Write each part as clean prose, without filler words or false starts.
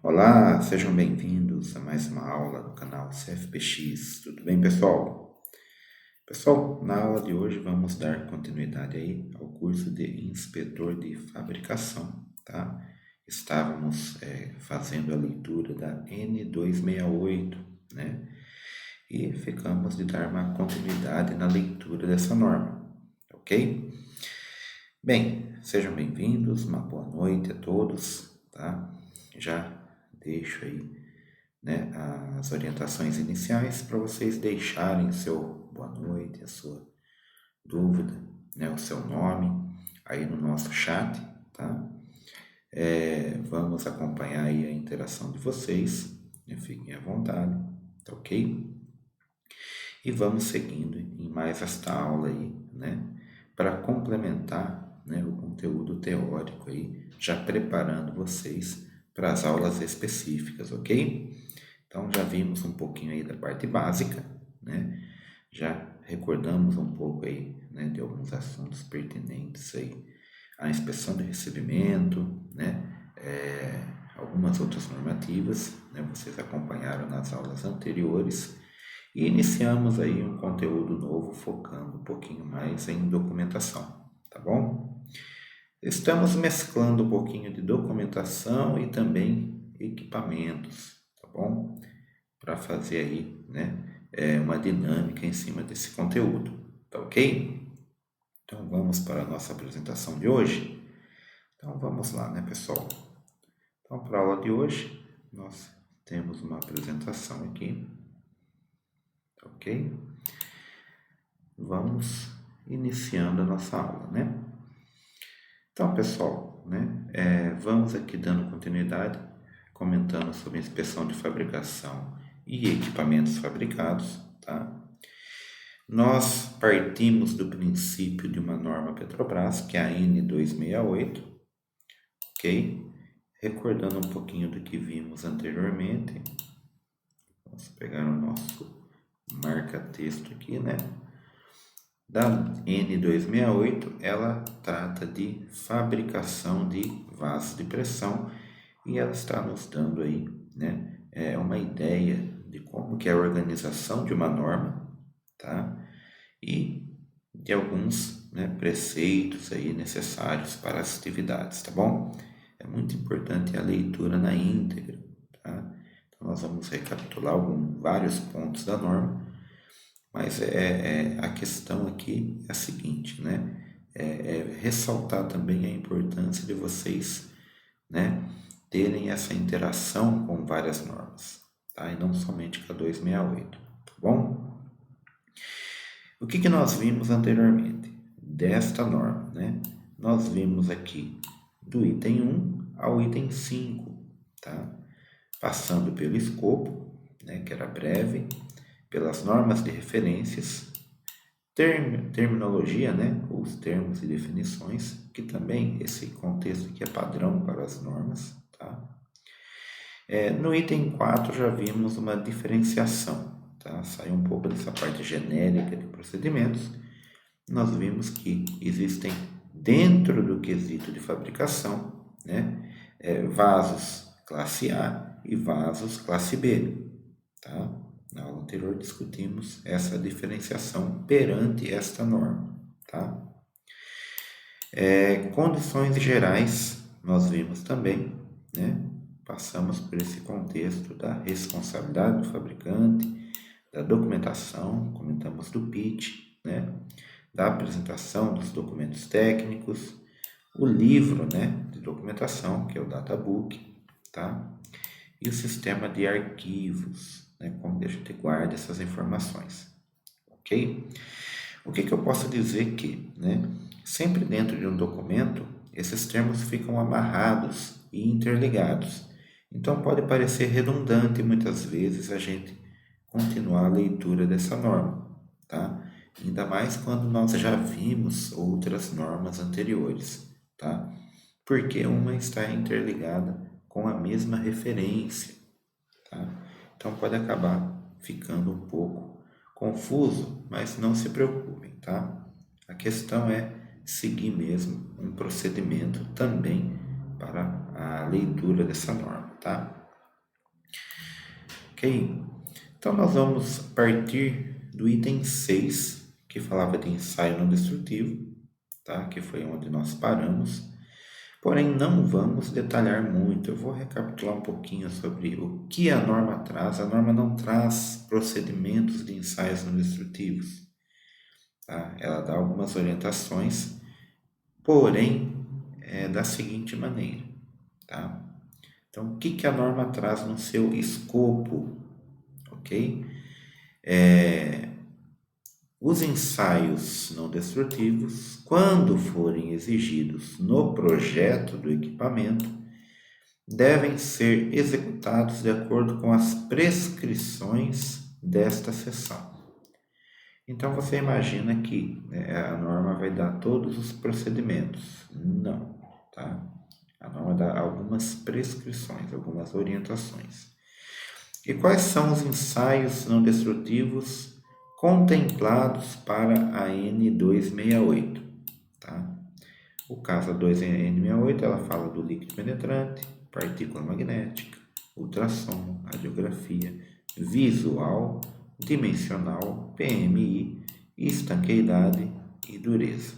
Olá, sejam bem-vindos a mais uma aula do canal CFPX. Tudo bem, pessoal? Pessoal, na aula de hoje vamos dar continuidade aí ao curso de inspetor de fabricação, tá? Estávamos fazendo a leitura da N268, né? E ficamos de dar uma continuidade na leitura dessa norma, ok? Bem, sejam bem-vindos, uma boa noite a todos, tá? Já deixo aí, né, as orientações iniciais para vocês deixarem seu boa noite, a sua dúvida, né, o seu nome aí no nosso chat, tá? Vamos acompanhar aí a interação de vocês, né? Fiquem à vontade, tá ok? E vamos seguindo em mais esta aula aí, né, para complementar, né, o conteúdo teórico aí, já preparando vocês para as aulas específicas, ok? Então já vimos um pouquinho aí da parte básica, né? Já recordamos um pouco aí, né, de alguns assuntos pertinentes aí à inspeção de recebimento, né? Algumas outras normativas, né? Vocês acompanharam nas aulas anteriores e iniciamos aí um conteúdo novo focando um pouquinho mais em documentação, tá bom? Estamos mesclando um pouquinho de documentação e também equipamentos, tá bom? Para fazer aí, né, uma dinâmica em cima desse conteúdo, tá ok? Então vamos para a nossa apresentação de hoje. Então vamos lá, né, pessoal? Então para a aula de hoje nós temos uma apresentação aqui, tá ok? Vamos iniciando a nossa aula, né? Então, pessoal, né, vamos aqui dando continuidade, comentando sobre inspeção de fabricação e equipamentos fabricados, tá? Nós partimos do princípio de uma norma Petrobras, que é a N268, ok? Recordando um pouquinho do que vimos anteriormente, vamos pegar o nosso marca-texto aqui, né? Da N268, ela trata de fabricação de vasos de pressão e ela está nos dando aí, né, uma ideia de como que é a organização de uma norma, tá? E de alguns, né, preceitos aí necessários para as atividades, tá bom? É muito importante a leitura na íntegra, tá? Então nós vamos recapitular vários pontos da norma, mas a questão aqui é a seguinte, né? Ressaltar também a importância de vocês, né, terem essa interação com várias normas, tá? E não somente com a 268, tá bom? O que nós vimos anteriormente desta norma, né? Nós vimos aqui do item 1 ao item 5, tá? Passando pelo escopo, né, que era breve, pelas normas de referências, terminologia, né, os termos e definições, que também esse contexto aqui é padrão para as normas, tá? No item 4 já vimos uma diferenciação, tá? Saiu um pouco dessa parte genérica de procedimentos. Nós vimos que existem dentro do quesito de fabricação, né, vasos classe A e vasos classe B, tá? Na aula anterior discutimos essa diferenciação perante esta norma, tá? Condições gerais nós vimos também, né? Passamos por esse contexto da responsabilidade do fabricante, da documentação, comentamos do pitch, né? Da apresentação dos documentos técnicos, o livro, né, de documentação, que é o databook, tá? E o sistema de arquivos, né, como a gente guarda essas informações, ok? O que eu posso dizer que, né, sempre dentro de um documento, esses termos ficam amarrados e interligados. Então pode parecer redundante muitas vezes a gente continuar a leitura dessa norma, tá? Ainda mais quando nós já vimos outras normas anteriores, tá? Porque uma está interligada com a mesma referência, tá? Então pode acabar ficando um pouco confuso, mas não se preocupem, tá? A questão é seguir mesmo um procedimento também para a leitura dessa norma, tá? ok? Então, nós vamos partir do item 6, que falava de ensaio não destrutivo, tá? Que foi onde nós paramos. Porém, não vamos detalhar muito. Eu vou recapitular um pouquinho sobre o que a norma traz. A norma não traz procedimentos de ensaios não destrutivos, tá? Ela dá algumas orientações, porém, é da seguinte maneira, tá? Então, o que a norma traz no seu escopo, ok? Os ensaios não destrutivos, quando forem exigidos no projeto do equipamento, devem ser executados de acordo com as prescrições desta seção. Então você imagina que, né, a norma vai dar todos os procedimentos? Não, tá? A norma dá algumas prescrições, algumas orientações. E quais são os ensaios não destrutivos contemplados para a N268? Tá? O caso da N268, ela fala do líquido penetrante, partícula magnética, ultrassom, radiografia, visual, dimensional, PMI, estanqueidade e dureza.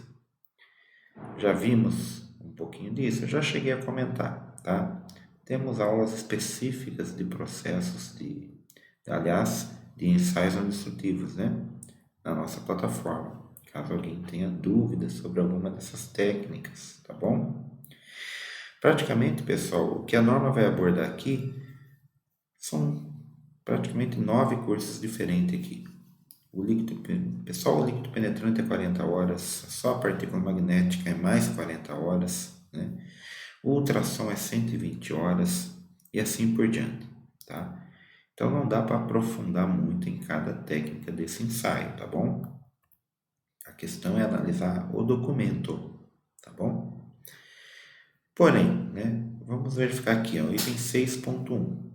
Já vimos um pouquinho disso, eu já cheguei a comentar, tá? Temos aulas específicas de processos de ensaios não destrutivos, né? Na nossa plataforma, caso alguém tenha dúvidas sobre alguma dessas técnicas, tá bom? Praticamente, pessoal, o que a norma vai abordar aqui são praticamente 9 cursos diferentes aqui. O líquido penetrante é 40 horas, só a partícula magnética é mais 40 horas, né? O ultrassom é 120 horas e assim por diante, tá? Então não dá para aprofundar muito em cada técnica desse ensaio, tá bom? A questão é analisar o documento, tá bom? Porém, né, vamos verificar aqui, ó, item 6.1.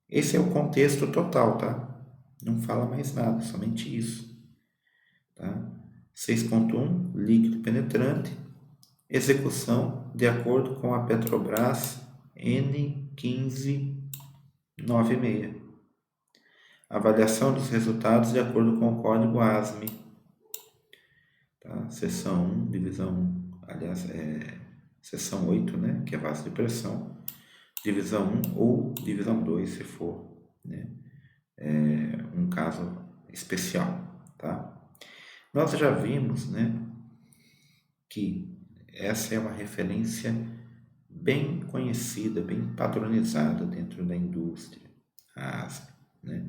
Esse é o contexto total, tá? Não fala mais nada, somente isso, tá? 6.1, líquido penetrante, execução de acordo com a Petrobras N1596. Avaliação dos resultados de acordo com o código ASME. Tá? Seção 1, divisão 1, aliás, seção 8, né? Que é vaso de pressão. Divisão 1 ou divisão 2, se for, né? Um caso especial, tá? Nós já vimos, né, que essa é uma referência bem conhecida, bem padronizada dentro da indústria, a ASME, né?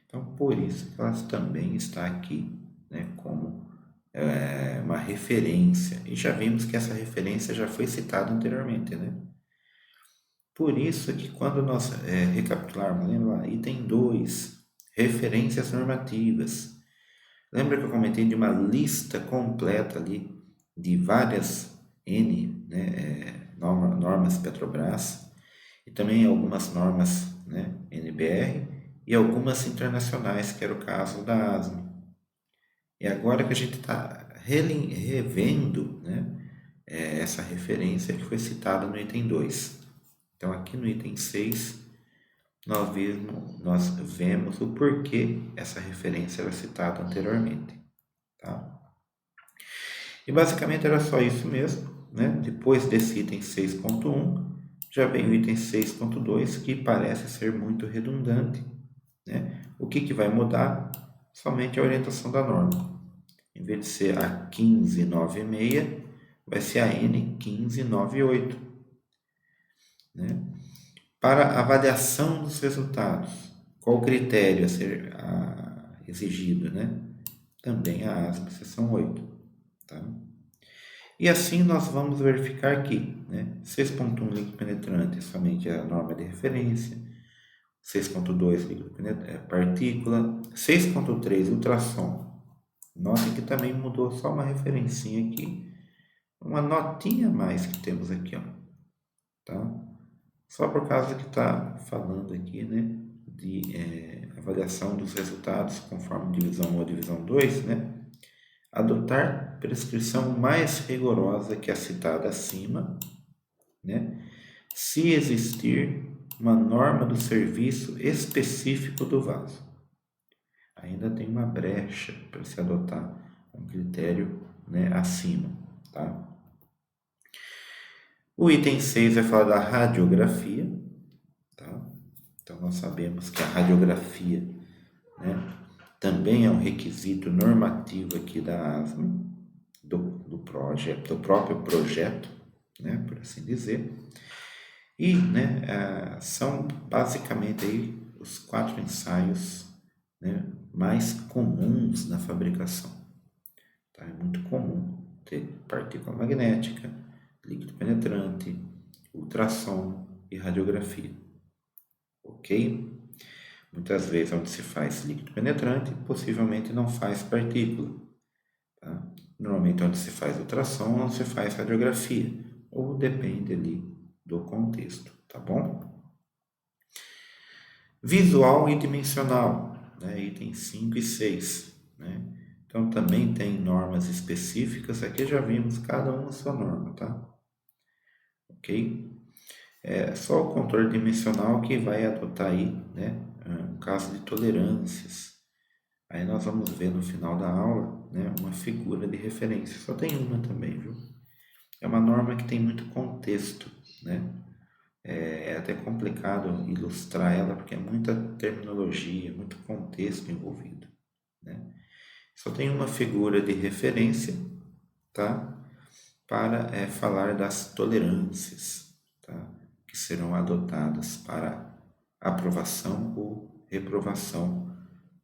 Então, por isso que ela também está aqui, né, como uma referência. E já vimos que essa referência já foi citada anteriormente, né? Por isso que quando nós recapitularmos, lembra lá, item 2, referências normativas. Lembra que eu comentei de uma lista completa ali de várias normas Petrobras e também algumas normas, né, NBR e algumas internacionais, que era o caso da ASME. E agora que a gente está revendo, né, essa referência que foi citada no item 2. Então, aqui no item 6, nós vemos o porquê essa referência era citada anteriormente. Tá? E basicamente era só isso mesmo, né? Depois desse item 6.1, já vem o item 6.2, que parece ser muito redundante, né? O que vai mudar? Somente a orientação da norma. Em vez de ser a 1596, vai ser a N1598, né? Para avaliação dos resultados, qual o critério a ser exigido, né? Também a ASME, seção 8. Tá? E assim nós vamos verificar aqui, né? 6.1 líquido penetrante é somente a norma de referência, 6.2 líquido penetrante, partícula, 6.3 ultrassom. Notem que também mudou só uma referencinha aqui, uma notinha a mais que temos aqui, ó, tá? Só por causa que está falando aqui, né, de avaliação dos resultados conforme divisão 1 ou divisão 2, né? Adotar prescrição mais rigorosa que a citada acima, né? Se existir uma norma do serviço específico do vaso. Ainda tem uma brecha para se adotar um critério, né, acima, tá? O item 6 vai falar da radiografia, tá? Então, nós sabemos que a radiografia, né, também é um requisito normativo aqui da ASME, do próprio projeto, né, por assim dizer. E, né, são basicamente aí os 4 ensaios, né, mais comuns na fabricação. Tá? É muito comum ter partícula magnética, líquido penetrante, ultrassom e radiografia. Ok? Muitas vezes onde se faz líquido penetrante, possivelmente não faz partícula. Tá? Normalmente onde se faz ultrassom, não se faz radiografia. Ou depende ali do contexto, tá bom? Visual e dimensional, né? Item 5 e 6. Né? Então também tem normas específicas, aqui já vimos cada uma a sua norma, tá? Ok? É só o controle dimensional que vai adotar aí, né, um caso de tolerâncias. Aí nós vamos ver no final da aula, né, uma figura de referência. Só tem uma também, viu? É uma norma que tem muito contexto, né? É até complicado ilustrar ela porque é muita terminologia, muito contexto envolvido, né? Só tem uma figura de referência, tá? Para falar das tolerâncias, tá? Que serão adotadas para aprovação ou reprovação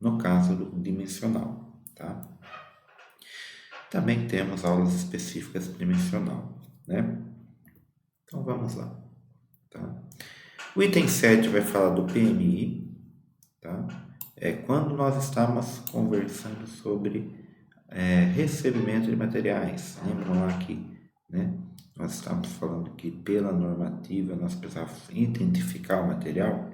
no caso do dimensional, tá? Também temos aulas específicas de dimensional, né? Então vamos lá, tá? O item 7 vai falar do PMI, tá? É quando nós estamos conversando sobre recebimento de materiais. Lembram lá que, né, nós estamos falando que pela normativa nós precisávamos identificar o material.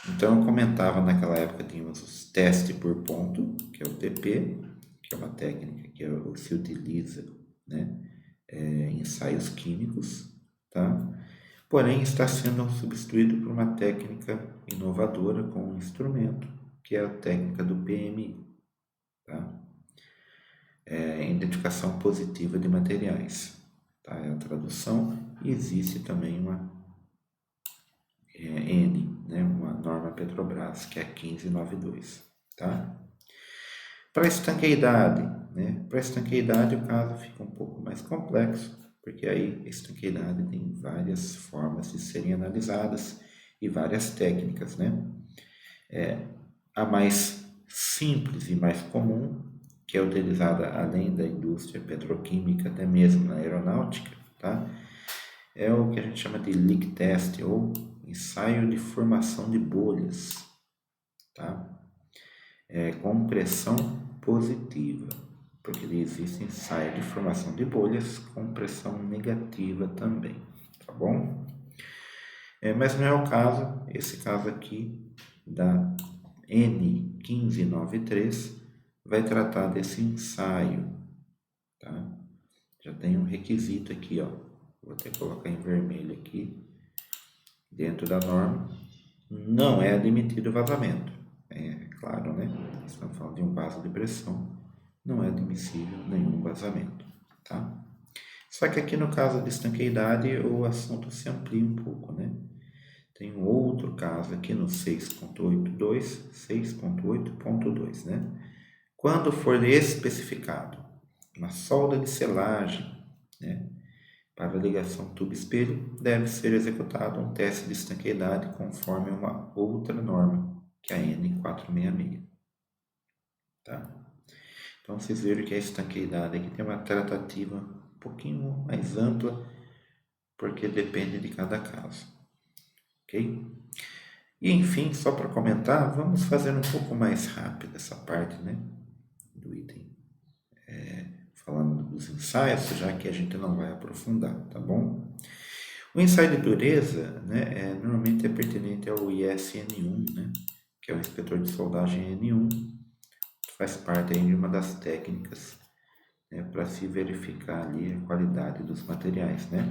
Então eu comentava naquela época tínhamos os testes por ponto, que é o TP, que é uma técnica que se utiliza, né, em ensaios químicos, tá? Porém está sendo substituído por uma técnica inovadora com um instrumento, que é a técnica do PMI, tá? Identificação positiva de materiais, tá? É a tradução, e existe também uma N, né? Uma norma Petrobras, que é a 1592, tá? Para estanqueidade, né? Para estanqueidade o caso fica um pouco mais complexo, porque aí a estanqueidade tem várias formas de serem analisadas e várias técnicas, né? A mais simples e mais comum, que é utilizada além da indústria petroquímica, até mesmo na aeronáutica, tá? É o que a gente chama de leak test, ou ensaio de formação de bolhas, tá? Com pressão positiva, porque existe ensaio de formação de bolhas com pressão negativa também, tá bom? Mas não é o caso, esse caso aqui da N1593 vai tratar desse ensaio, tá? Já tem um requisito aqui, ó. Vou até colocar em vermelho aqui, dentro da norma. Não é admitido vazamento. É claro, né? Estamos falando de um vaso de pressão. Não é admissível nenhum vazamento, tá? Só que aqui no caso de estanqueidade o assunto se amplia um pouco, né? Tem um outro caso aqui no 6.8.2, né? Quando for especificado uma solda de selagem, né, para ligação tubo-espelho, deve ser executado um teste de estanqueidade conforme uma outra norma, que é a N466. Tá? Então, vocês viram que a estanqueidade aqui tem uma tratativa um pouquinho mais ampla, porque depende de cada caso. Ok? E, enfim, só para comentar, vamos fazer um pouco mais rápido essa parte, né, do item. Falando dos ensaios, já que a gente não vai aprofundar, tá bom? O ensaio de dureza, né, normalmente é pertinente ao ISN1, né, que é o inspetor de soldagem N1, que faz parte aí de uma das técnicas, né, para se verificar ali a qualidade dos materiais, né.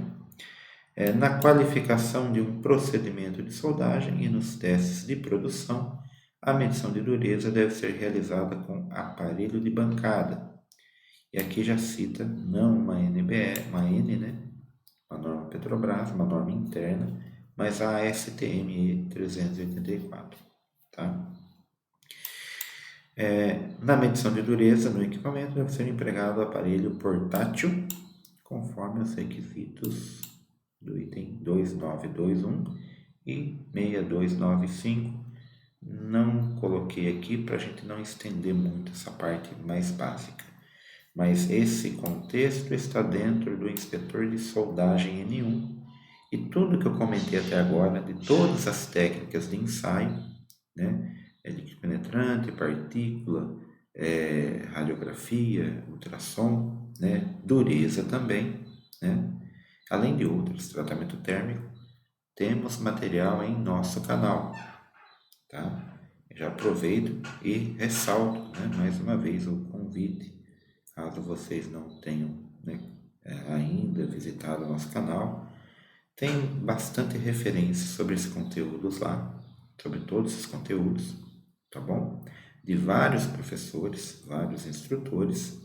Na qualificação de um procedimento de soldagem e nos testes de produção, a medição de dureza deve ser realizada com aparelho de bancada. E aqui já cita não uma NBE, uma N, né? Uma norma Petrobras, uma norma interna, mas a ASTM 384, tá? Na medição de dureza no equipamento deve ser empregado o aparelho portátil, conforme os requisitos do item 2921 e 6295. Não coloquei aqui para a gente não estender muito essa parte mais básica, mas esse contexto está dentro do inspetor de soldagem N1 e tudo que eu comentei até agora, de todas as técnicas de ensaio, né? Líquido penetrante, partícula, radiografia, ultrassom, né? Dureza também, né? Além de outros, tratamento térmico, temos material em nosso canal, tá? Já aproveito e ressalto, né, mais uma vez o convite, caso vocês não tenham, né, ainda visitado o nosso canal, tem bastante referência sobre esses conteúdos lá, sobre todos esses conteúdos, tá bom? De vários professores, vários instrutores,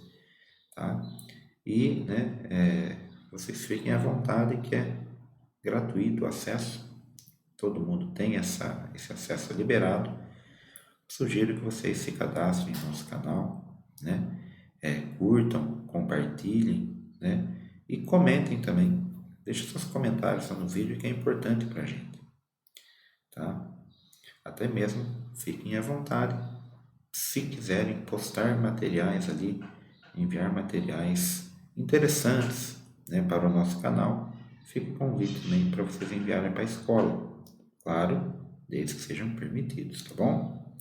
tá? E, né, vocês fiquem à vontade, que é gratuito o acesso, todo mundo tem esse acesso liberado. Sugiro que vocês se cadastrem no nosso canal, né? Curtam, compartilhem, né? E comentem também. Deixem seus comentários no vídeo, que é importante para a gente, tá? Até mesmo fiquem à vontade. Se quiserem postar materiais ali, enviar materiais interessantes, né, para o nosso canal, fica o convite também para vocês enviarem para a escola. Claro, desde que sejam permitidos, tá bom?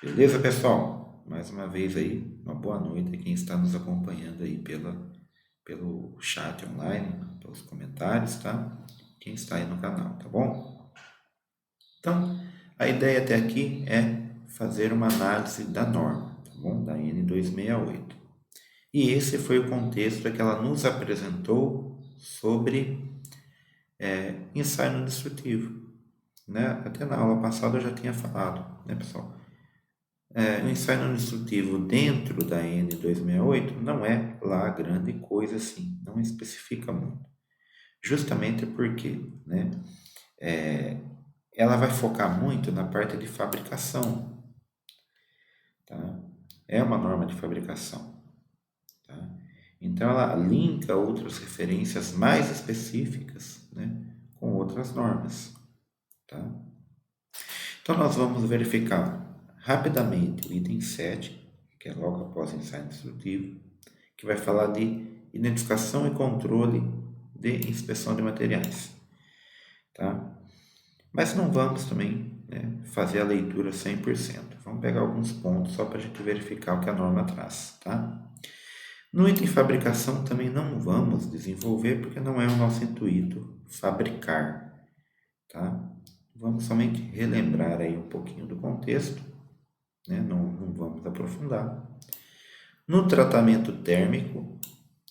Beleza, pessoal? Mais uma vez aí, uma boa noite a quem está nos acompanhando aí pelo chat online, pelos comentários, tá? Quem está aí no canal, tá bom? Então, a ideia até aqui é fazer uma análise da norma, tá bom? Da N268. E esse foi o contexto que ela nos apresentou sobre ensaio não destrutivo, né? Até na aula passada eu já tinha falado, né, pessoal? O ensaio não destrutivo dentro da N268 não é lá grande coisa assim, não especifica muito. Justamente porque, né, ela vai focar muito na parte de fabricação, tá? É uma norma de fabricação, tá? Então ela linka outras referências mais específicas, né, com outras normas, tá? Então nós vamos verificar rapidamente o item 7, que é logo após o ensaio instrutivo, que vai falar de identificação e controle de inspeção de materiais, tá? Mas não vamos também, né, fazer a leitura 100%. Vamos pegar alguns pontos só para a gente verificar o que a norma traz, tá? No item fabricação também não vamos desenvolver, porque não é o nosso intuito fabricar, tá? Vamos somente relembrar aí um pouquinho do contexto, né? Não vamos aprofundar. No tratamento térmico,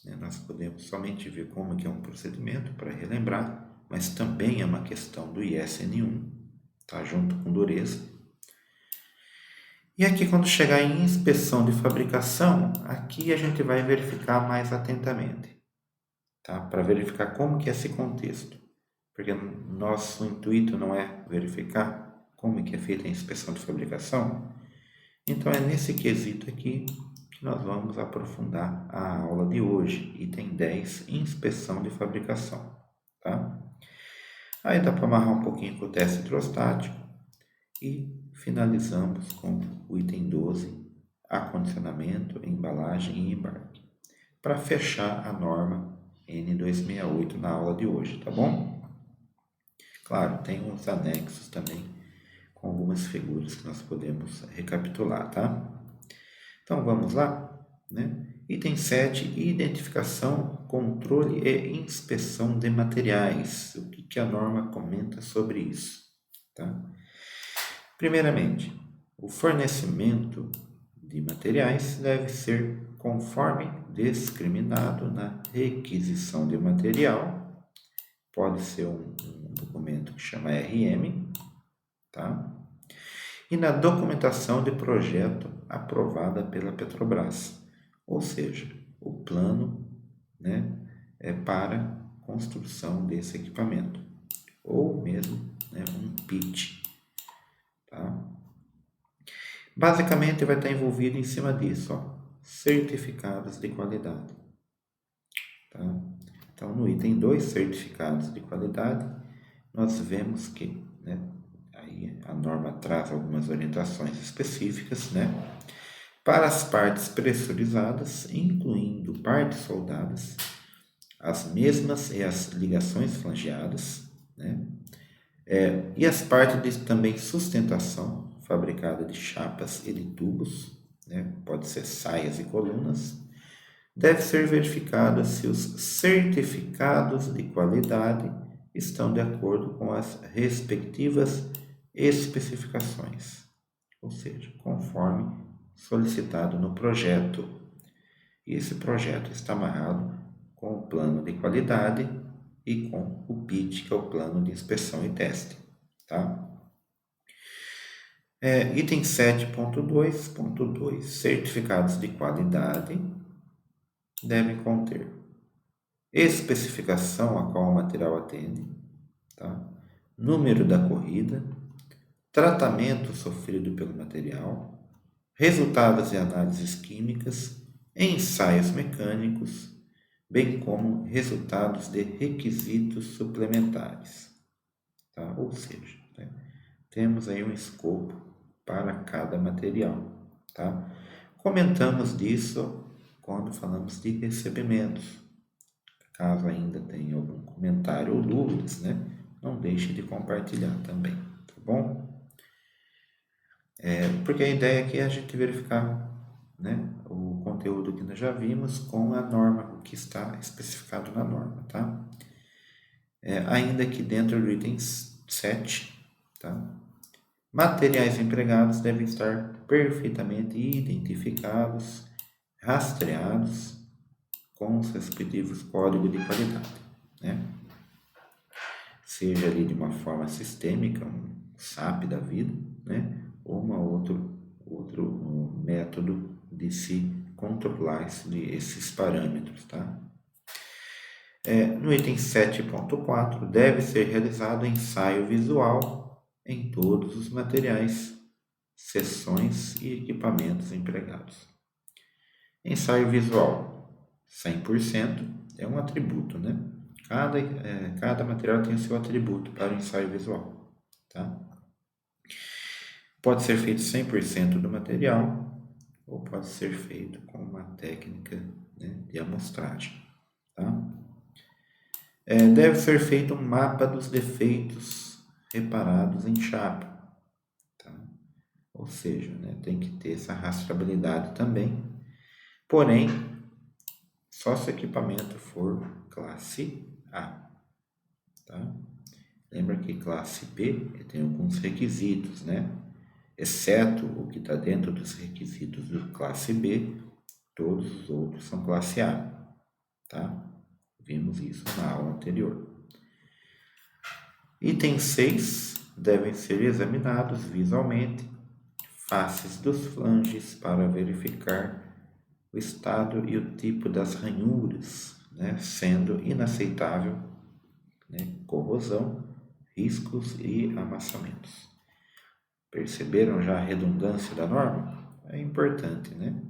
né, nós podemos somente ver como que é um procedimento para relembrar, mas também é uma questão do ISN1, tá? Junto com dureza. E aqui, quando chegar em inspeção de fabricação, aqui a gente vai verificar mais atentamente, tá? Para verificar como que é esse contexto, porque nosso intuito não é verificar como que é feita a inspeção de fabricação. Então é nesse quesito aqui que nós vamos aprofundar a aula de hoje, item 10, inspeção de fabricação, tá? Aí dá para amarrar um pouquinho com o teste hidrostático e finalizamos com o item 12, acondicionamento, embalagem e embarque, para fechar a norma N268 na aula de hoje, tá bom? Claro, tem uns anexos também com algumas figuras que nós podemos recapitular, tá? Então vamos lá, né? Item 7, identificação, controle e inspeção de materiais. O que a norma comenta sobre isso, tá? Primeiramente, o fornecimento de materiais deve ser conforme discriminado na requisição de material pode ser um documento que chama RM, tá? E na documentação de projeto aprovada pela Petrobras, ou seja, o plano, né, é para construção desse equipamento, ou mesmo, né, um PIT, tá? Basicamente vai estar envolvido em cima disso, ó, certificados de qualidade, tá? Então, no item 2, certificados de qualidade, nós vemos que, né, aí a norma traz algumas orientações específicas, né, para as partes pressurizadas, incluindo partes soldadas, as mesmas e as ligações flangeadas, né, e as partes de também sustentação, fabricada de chapas e de tubos, né, pode ser saias e colunas, deve ser verificado se os certificados de qualidade estão de acordo com as respectivas especificações, ou seja, conforme solicitado no projeto. E esse projeto está amarrado com o plano de qualidade e com o PIT, que é o plano de inspeção e teste, tá? Item 7.2.2, certificados de qualidade devem conter especificação a qual o material atende, tá? Número da corrida, tratamento sofrido pelo material, resultados de análises químicas, ensaios mecânicos, bem como resultados de requisitos suplementares, tá? Ou seja, né, temos aí um escopo para cada material, tá? Comentamos disso quando falamos de recebimentos. Caso ainda tenha algum comentário ou dúvidas, né, não deixe de compartilhar também, tá bom? Porque a ideia aqui é a gente verificar, né, o conteúdo que nós já vimos com a norma, o que está especificado na norma, tá? Ainda que dentro do item 7, tá? Materiais empregados devem estar perfeitamente identificados, rastreados com os respectivos códigos de qualidade, né? Seja ali de uma forma sistêmica, um SAP da vida, né? Ou outro método de se controlar esses parâmetros, tá? No item 7.4, deve ser realizado ensaio visual em todos os materiais, seções e equipamentos empregados. Ensaio visual, 100%, é um atributo, né? Cada material tem o seu atributo para o ensaio visual, tá? Pode ser feito 100% do material ou pode ser feito com uma técnica, né, de amostragem, tá? Deve ser feito um mapa dos defeitos reparados em chapa, tá? Ou seja, né, tem que ter essa rastreabilidade também, porém, só se o equipamento for classe A, tá? Lembra que classe B tem alguns requisitos, né? Exceto o que está dentro dos requisitos do classe B, todos os outros são classe A, tá? Vimos isso na aula anterior. Item 6, devem ser examinados visualmente faces dos flanges para verificar o estado e o tipo das ranhuras, né, sendo inaceitável, né, corrosão, riscos e amassamentos. Perceberam já a redundância da norma? É importante, né,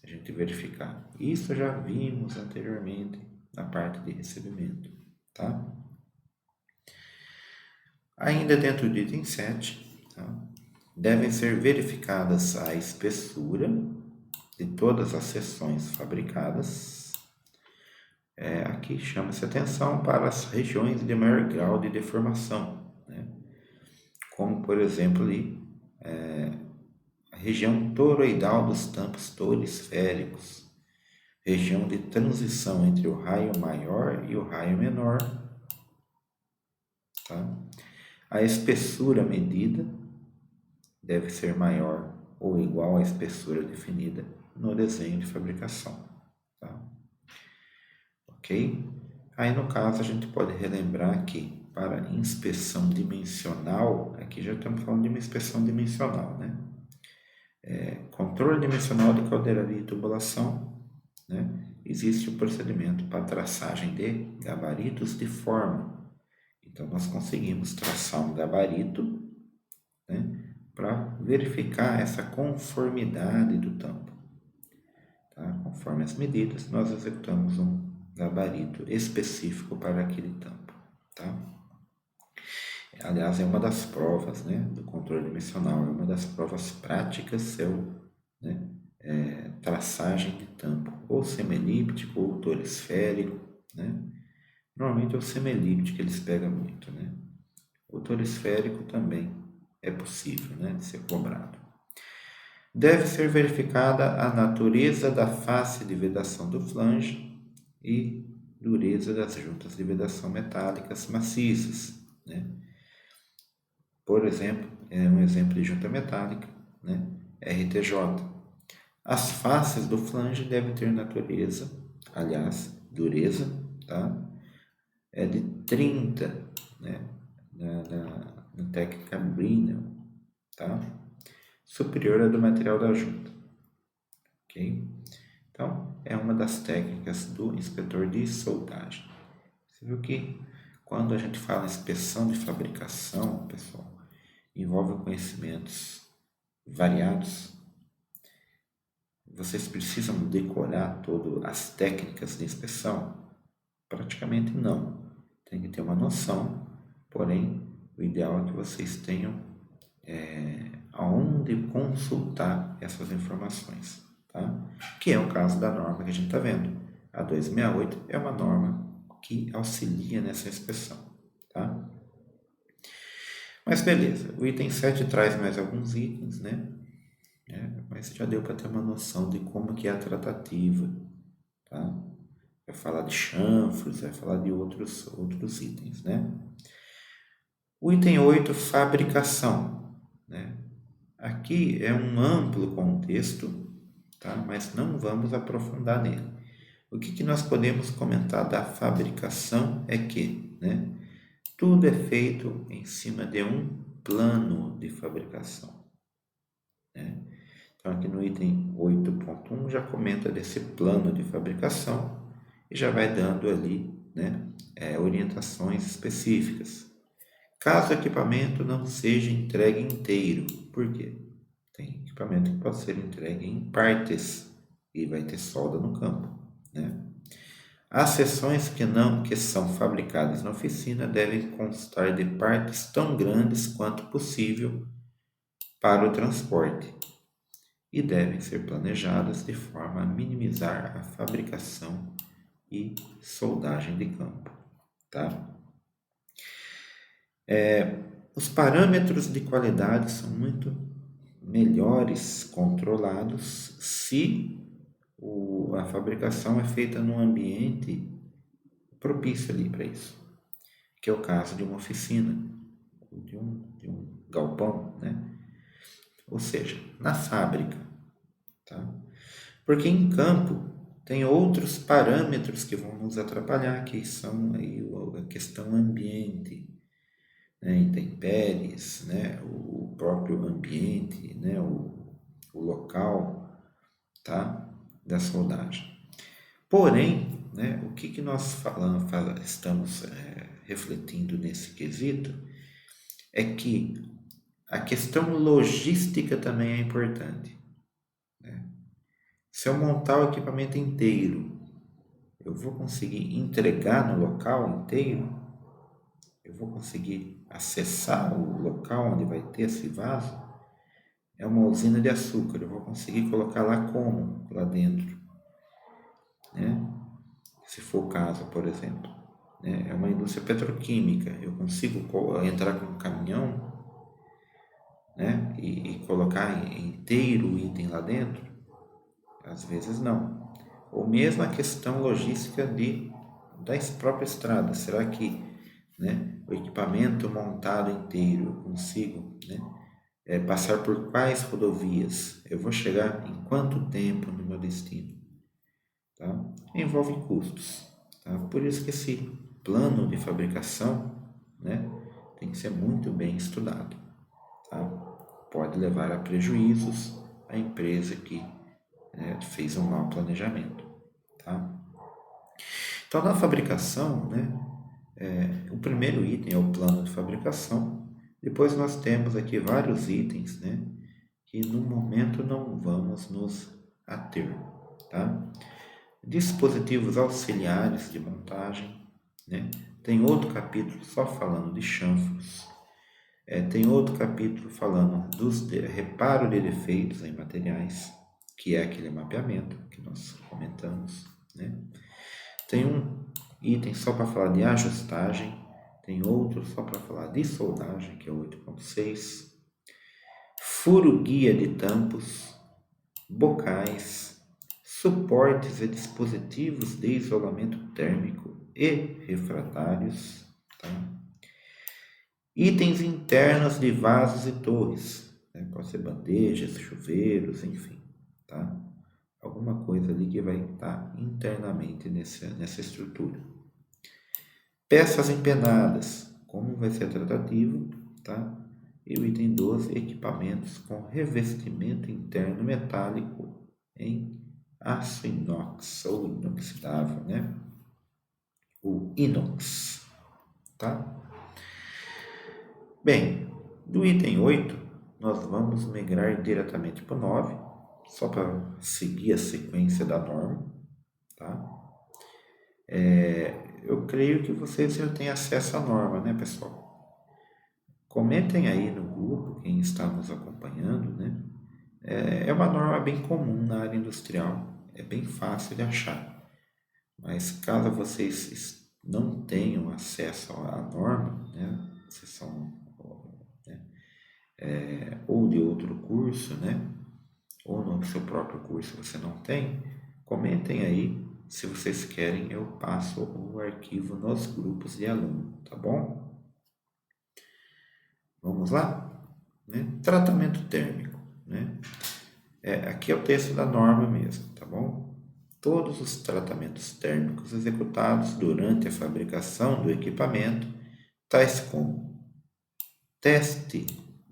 a gente verificar. Isso já vimos anteriormente na parte de recebimento, tá? Ainda dentro do item 7, tá, devem ser verificadas a espessura de todas as seções fabricadas. Aqui chama-se atenção para as regiões de maior grau de deformação, né? Como, por exemplo, ali, a região toroidal dos tampos torisféricos, região de transição entre o raio maior e o raio menor, tá? A espessura medida deve ser maior ou igual à espessura definida no desenho de fabricação, tá? Ok? Aí, no caso, a gente pode relembrar que para inspeção dimensional, aqui já estamos falando de uma inspeção dimensional, né? Controle dimensional de caldeiraria e tubulação, né? Existe o procedimento para traçagem de gabaritos de forma. Então, nós conseguimos traçar um gabarito, né, para verificar essa conformidade do tampo. Tá? Conforme as medidas, nós executamos um gabarito específico para aquele tampo. Tá? Aliás, é uma das provas, né, do controle dimensional, é uma das provas práticas, né, traçagem de tampo, ou semelíptico, ou torisférico, né? Normalmente é o semelíptico que eles pegam muito, né? O torisférico também é possível, né, de ser cobrado. Deve ser verificada a natureza da face de vedação do flange e dureza das juntas de vedação metálicas maciças, né? Por exemplo, um exemplo de junta metálica, né? RTJ. As faces do flange devem ter natureza, aliás, dureza, tá? É de 30, né? Na técnica Brinell, tá? Superior à do material da junta, ok? Então, é uma das técnicas do inspetor de soldagem. Você viu que quando a gente fala inspeção de fabricação, pessoal, envolve conhecimentos variados. Vocês precisam decorar todas as técnicas de inspeção? Praticamente não. Tem que ter uma noção, porém, o ideal é que vocês tenham aonde consultar essas informações, tá? Que é o caso da norma que a gente está vendo. A 268 é uma norma que auxilia nessa inspeção, tá? Mas beleza, o item 7 traz mais alguns itens, né? Mas já deu para ter uma noção de como que é a tratativa, tá? Vai falar de chanfros, vai falar de outros itens, né? O item 8, fabricação, né? Aqui é um amplo contexto, tá? Mas não vamos aprofundar nele. O que nós podemos comentar da fabricação é que, né, tudo é feito em cima de um plano de fabricação, né? Então, aqui no item 8.1 já comenta desse plano de fabricação e já vai dando ali, né, orientações específicas. Caso o equipamento não seja entregue inteiro, por quê? Tem equipamento que pode ser entregue em partes e vai ter solda no campo, né? As seções que são fabricadas na oficina devem constar de partes tão grandes quanto possível para o transporte e devem ser planejadas de forma a minimizar a fabricação e soldagem de campo, tá? Os parâmetros de qualidade são muito melhores controlados se a fabricação é feita num ambiente propício ali para isso, que é o caso de uma oficina, de um galpão, né? Ou seja, na fábrica, tá? Porque em campo tem outros parâmetros que vão nos atrapalhar, que são aí a questão ambiente, né? Intempéries, né? O próprio ambiente, né? O local, tá? Da soldagem. Porém, né, o que nós estamos refletindo nesse quesito é que a questão logística também é importante, né? Se eu montar o equipamento inteiro, eu vou conseguir entregar no local inteiro? Eu vou conseguir acessar o local onde vai ter esse vaso? É uma usina de açúcar, eu vou conseguir colocar lá como? Lá dentro, né? Se for o caso, por exemplo, né? É uma indústria petroquímica, eu consigo entrar com um caminhão, né? E colocar inteiro o item lá dentro? Às vezes não. Ou mesmo a questão logística da própria estrada. Será que, né, o equipamento montado inteiro eu consigo, né, passar por quais rodovias? Eu vou chegar em quanto tempo no meu destino? Tá? Envolve custos. Tá? Tá? Por isso que esse plano de fabricação, né, tem que ser muito bem estudado. Tá? Pode levar a prejuízos a empresa que, né, fez um mau planejamento. Tá? Então, na fabricação, né, o primeiro item é o plano de fabricação. Depois nós temos aqui vários itens, né, que no momento não vamos nos ater. Tá? Dispositivos auxiliares de montagem, né? Tem outro capítulo só falando de chanfros. Tem outro capítulo falando dos reparo de defeitos em materiais, que é aquele mapeamento que nós comentamos, né? Tem um item só para falar de ajustagem, tem outro só para falar de soldagem, que é o 8.6, furo guia de tampos, bocais, suportes e dispositivos de isolamento térmico e refratários, tá? Itens internos de vasos e torres, né? Pode ser bandejas, chuveiros, enfim, tá? Alguma coisa ali que vai estar internamente nessa estrutura. Peças empenadas, como vai ser tratativo, tá? E o item 12, equipamentos com revestimento interno metálico em aço inox ou inoxidável, né? O inox, tá? Bem, do item 8, nós vamos migrar diretamente para o 9, só para seguir a sequência da norma, tá? Eu creio que vocês já têm acesso à norma, né, pessoal? Comentem aí no grupo, quem está nos acompanhando, né? É uma norma bem comum na área industrial, é bem fácil de achar. Mas caso vocês não tenham acesso à norma, né? Vocês são, né, ou de outro curso, né? Ou no seu próprio curso você não tem, comentem aí. Se vocês querem, eu passo o arquivo nos grupos de aluno, tá bom? Vamos lá? Né? Tratamento térmico, né? Aqui é o texto da norma mesmo, tá bom? Todos os tratamentos térmicos executados durante a fabricação do equipamento, tais como teste,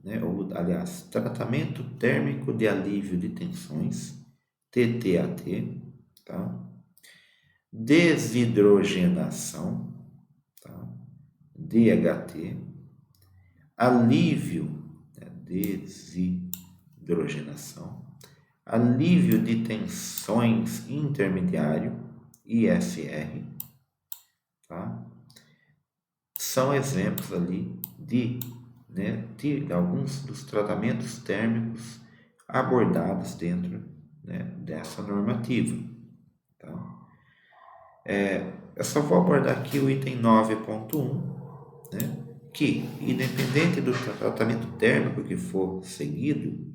né? Ou, aliás, tratamento térmico de alívio de tensões, TTAT, tá? Desidrogenação, tá? DHT, alívio, né? Desidrogenação, alívio de tensões intermediário, ISR, tá? São exemplos ali de alguns dos tratamentos térmicos abordados dentro, né, dessa normativa, tá? Eu só vou abordar aqui o item 9.1, né, que, independente do tratamento térmico que for seguido,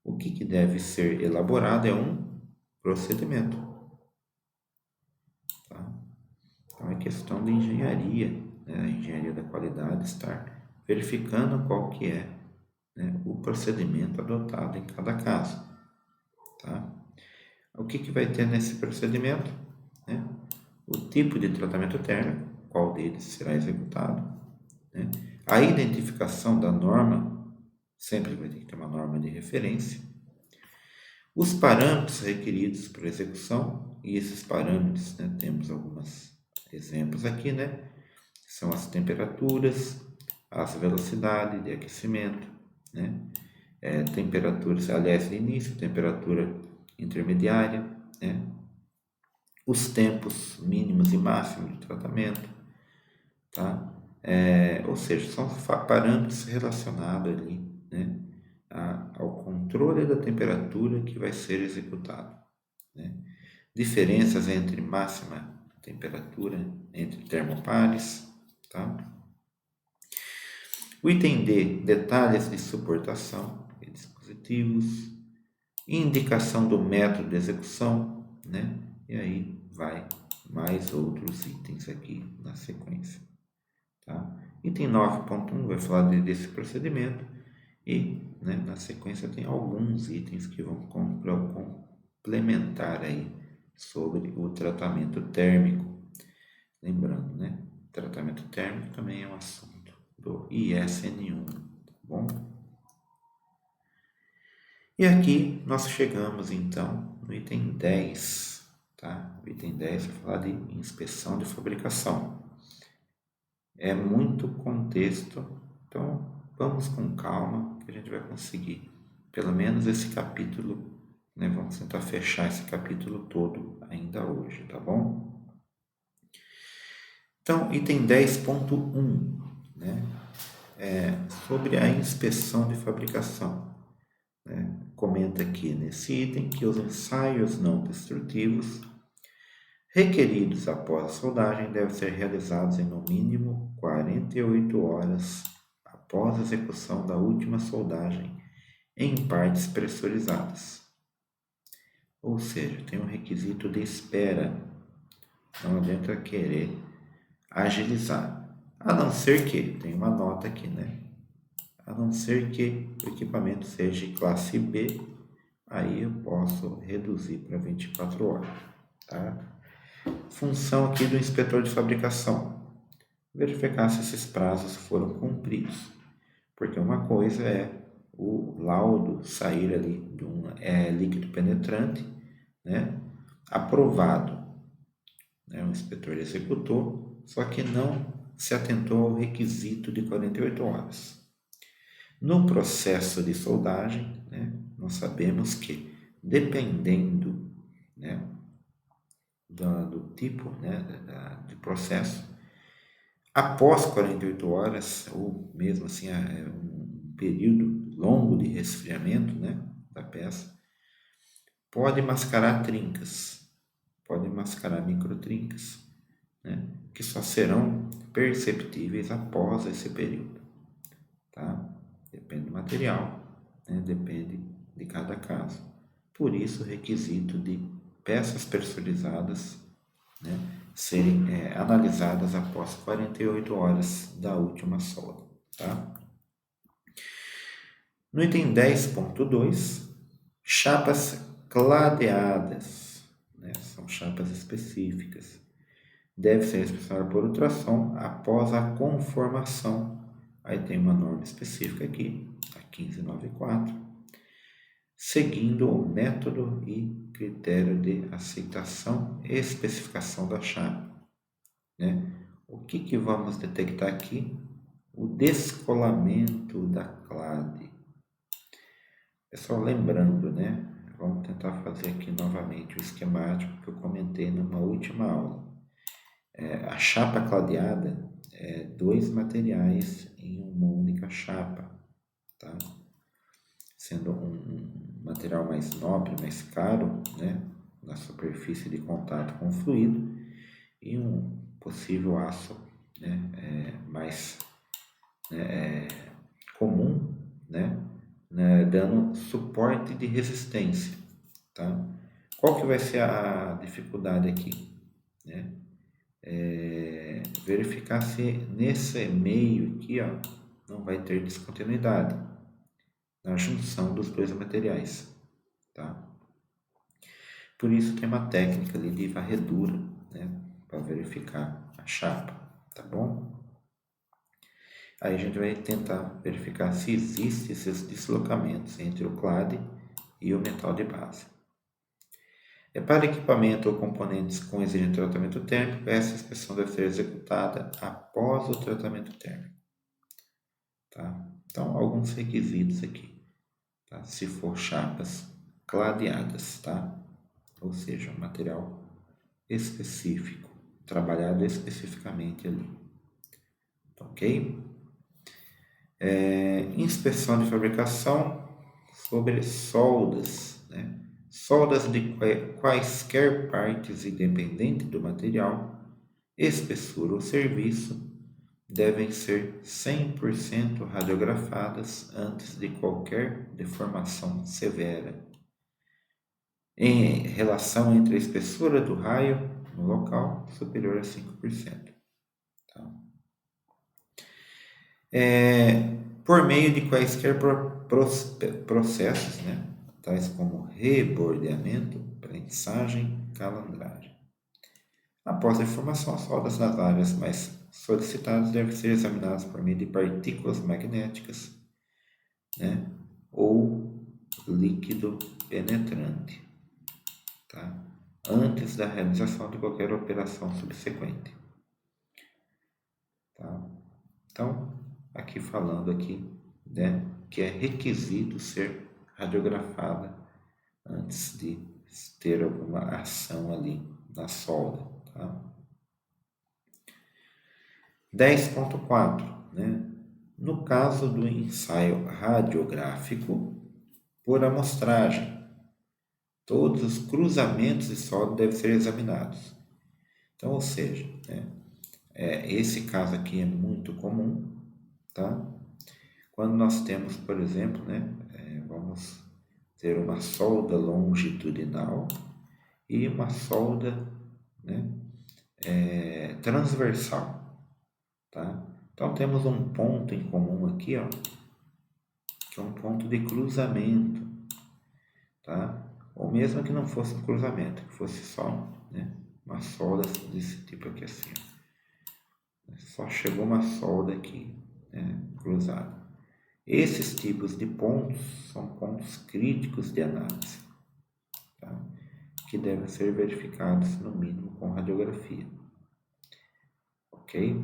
o que deve ser elaborado é um procedimento. Tá? Então, é questão de engenharia, né, a engenharia da qualidade, estar verificando qual que é, né, o procedimento adotado em cada caso. Tá? O que vai ter nesse procedimento? Né? O tipo de tratamento térmico, qual deles será executado, né? A identificação da norma, sempre vai ter que ter uma norma de referência, os parâmetros requeridos para execução, e esses parâmetros, né, temos alguns exemplos aqui, né? São as temperaturas, as velocidades de aquecimento, né? Temperaturas, aliás, de início, temperatura intermediária, né? Os tempos mínimos e máximos de tratamento, tá? Ou seja, são parâmetros relacionados ali, né, ao controle da temperatura que vai ser executado, né? Diferenças entre máxima temperatura entre termopares, tá? O item D, detalhes de suportação e dispositivos, indicação do método de execução, né? E aí vai mais outros itens aqui na sequência, tá? Item 9.1 vai falar desse procedimento e, né, na sequência tem alguns itens que vão complementar aí sobre o tratamento térmico. Lembrando, né? Tratamento térmico também é um assunto do ISN1, tá bom? E aqui nós chegamos então no item 10, tá? O item 10 vai falar de inspeção de fabricação. É muito contexto, então vamos com calma que a gente vai conseguir. Pelo menos esse capítulo, né? Vamos tentar fechar esse capítulo todo ainda hoje, tá bom? Então, item 10.1, né? Sobre a inspeção de fabricação. Né? Comenta aqui nesse item que os ensaios não destrutivos requeridos após a soldagem devem ser realizados em no mínimo 48 horas após a execução da última soldagem em partes pressurizadas. Ou seja, tem um requisito de espera. Não adianta querer agilizar. A não ser que, tem uma nota aqui, né? A não ser que o equipamento seja de classe B, aí eu posso reduzir para 24 horas, tá? Função aqui do inspetor de fabricação: verificar se esses prazos foram cumpridos, porque uma coisa é o laudo sair ali de um líquido penetrante, né, aprovado, né, o inspetor executou, só que não se atentou ao requisito de 48 horas. No processo de soldagem, né, nós sabemos que, dependendo, né, do tipo, né, de processo, após 48 horas, ou mesmo assim um período longo de resfriamento, né, da peça, pode mascarar trincas, pode mascarar microtrincas, né, que só serão perceptíveis após esse período, tá? Depende do material, né, depende de cada caso. Por isso, o requisito de peças pressurizadas, né, serem analisadas após 48 horas da última solda, tá? No item 10.2, chapas cladeadas, né, são chapas específicas. Deve ser inspecionada por ultrassom após a conformação. Aí tem uma norma específica aqui, a 1594, seguindo o método e critério de aceitação e especificação da chapa, né? O que vamos detectar aqui? O descolamento da clade. Pessoal, lembrando, né? Vamos tentar fazer aqui novamente o esquemático que eu comentei numa última aula. A chapa cladeada é 2 materiais em uma única chapa, tá? Sendo um material mais nobre, mais caro, né, na superfície de contato com o fluido, e um possível aço, né, mais comum, né, dando suporte de resistência, tá? Qual que vai ser a dificuldade aqui, né? Verificar se nesse meio aqui, ó, não vai ter descontinuidade na junção dos dois materiais, tá? Por isso tem uma técnica ali de varredura, né, para verificar a chapa, tá bom? Aí a gente vai tentar verificar se existem esses deslocamentos entre o clade e o metal de base. Para equipamento ou componentes com exigência de tratamento térmico, essa inspeção deve ser executada após o tratamento térmico, tá? Então, alguns requisitos aqui, tá? Se for chapas cladeadas, tá? Ou seja, um material específico, trabalhado especificamente ali, ok? Inspeção de fabricação sobre soldas, né? Soldas de quaisquer partes, independente do material, espessura ou serviço, devem ser 100% radiografadas antes de qualquer deformação severa. Em relação entre a espessura do raio no local superior a 5%. Tá? Por meio de quaisquer processos, né, tais como rebordeamento, prensagem, calandragem. Após a formação, as soldas nas áreas mais solicitadas devem ser examinadas por meio de partículas magnéticas, né? Ou líquido penetrante, tá? Antes da realização de qualquer operação subsequente, tá? Então, aqui falando aqui, né, que é requisito ser radiografada antes de ter alguma ação ali na solda, tá? 10.4, né? No caso do ensaio radiográfico por amostragem, todos os cruzamentos de solda devem ser examinados. Então, ou seja, né, esse caso aqui é muito comum, tá? Quando nós temos, por exemplo, né, vamos ter uma solda longitudinal e uma solda, né, transversal, tá? Então temos um ponto em comum aqui, ó, que é um ponto de cruzamento, tá? Ou mesmo que não fosse um cruzamento, que fosse só, né, uma solda desse tipo aqui assim, ó. Só chegou uma solda aqui, né, cruzada. Esses tipos de pontos são pontos críticos de análise, tá? Que devem ser verificados no mínimo com radiografia, ok?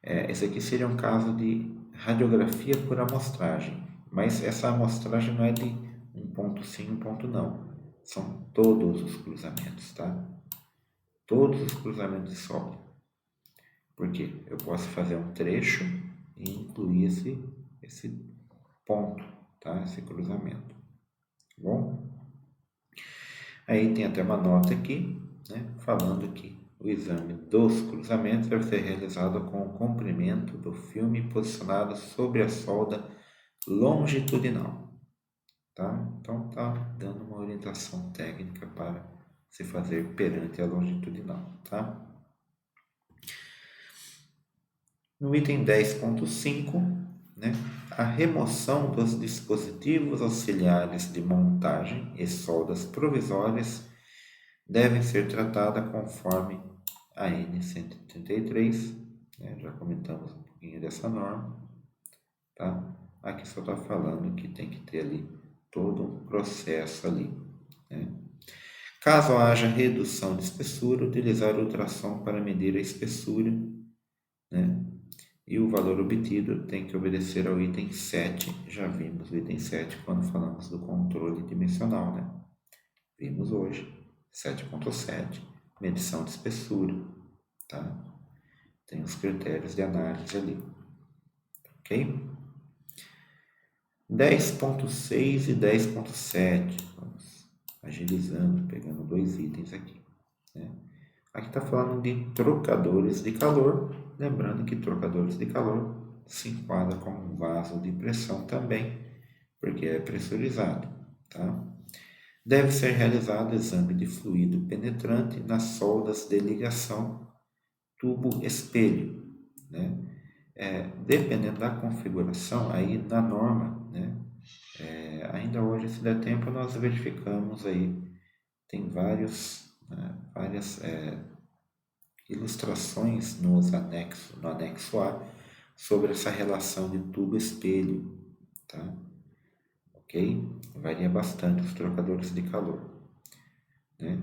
Esse aqui seria um caso de radiografia por amostragem, mas essa amostragem não é de um ponto sim, um ponto não, são todos os cruzamentos, tá? Todos os cruzamentos de solda. Por quê? Eu posso fazer um trecho e incluir esse ponto, tá? Esse cruzamento, tá bom? Aí tem até uma nota aqui, né, falando que o exame dos cruzamentos deve ser realizado com o comprimento do filme posicionado sobre a solda longitudinal, tá? Então tá dando uma orientação técnica para se fazer perante a longitudinal, tá? No item 10.5, né, a remoção dos dispositivos auxiliares de montagem e soldas provisórias devem ser tratada conforme a N133, né? Já comentamos um pouquinho dessa norma, tá? Aqui só está falando que tem que ter ali todo um processo ali, né? Caso haja redução de espessura, utilizar o ultrassom para medir a espessura, né? E o valor obtido tem que obedecer ao item 7, já vimos o item 7 quando falamos do controle dimensional, né? Vimos hoje, 7.7, medição de espessura, tá? Tem os critérios de análise ali, ok? 10.6 e 10.7, vamos agilizando, pegando dois itens aqui, né? Aqui está falando de trocadores de calor, lembrando que trocadores de calor se enquadra como um vaso de pressão também, porque é pressurizado, tá? Deve ser realizado exame de fluido penetrante nas soldas de ligação tubo-espelho, né? Dependendo da configuração, aí na norma, né? Ainda hoje, se der tempo, nós verificamos aí, tem várias ilustrações no anexo A sobre essa relação de tubo-espelho, tá? Ok? Varia bastante os trocadores de calor, né?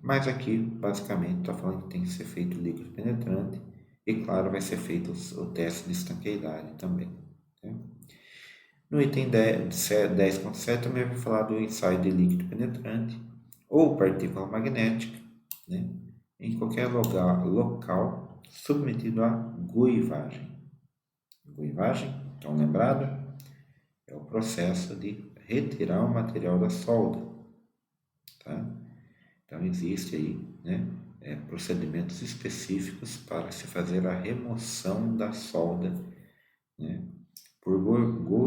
Mas aqui, basicamente, está falando que tem que ser feito líquido penetrante e, claro, vai ser feito o teste de estanqueidade também, né? No item 10.7 também vai falar do ensaio de líquido penetrante ou partícula magnética, né, em qualquer local submetido à guivagem. Guivagem, então lembrado, é o processo de retirar o material da solda, tá? Então existe aí, né, procedimentos específicos para se fazer a remoção da solda, né, por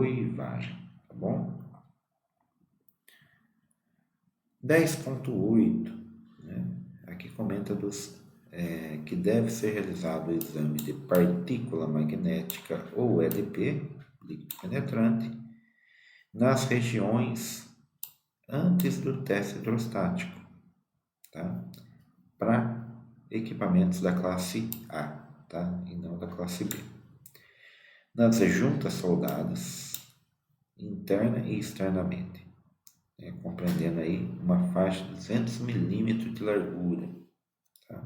guivagem, tá bom? 10.8, né? Aqui comenta que deve ser realizado o exame de partícula magnética ou LP, líquido penetrante, nas regiões antes do teste hidrostático, tá? para equipamentos da classe A, tá? E não da classe B. Nas juntas soldadas, interna e externamente, compreendendo aí uma faixa de 200 milímetros de largura, tá?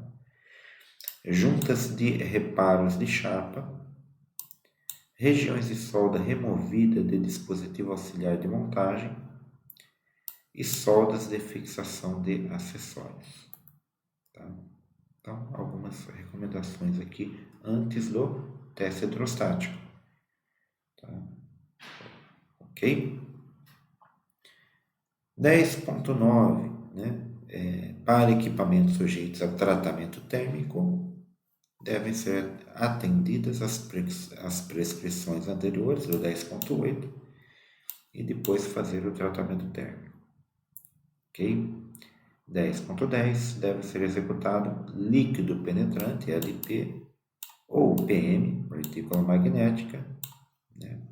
Juntas de reparos de chapa, regiões de solda removida de dispositivo auxiliar de montagem e soldas de fixação de acessórios, tá? Então, algumas recomendações aqui antes do teste hidrostático, tá? Ok? 10.9, né? Para equipamentos sujeitos a tratamento térmico, devem ser atendidas as prescrições anteriores, do 10.8, e depois fazer o tratamento térmico. Ok? 10.10, deve ser executado líquido penetrante, LP, ou PM, partícula magnética, né?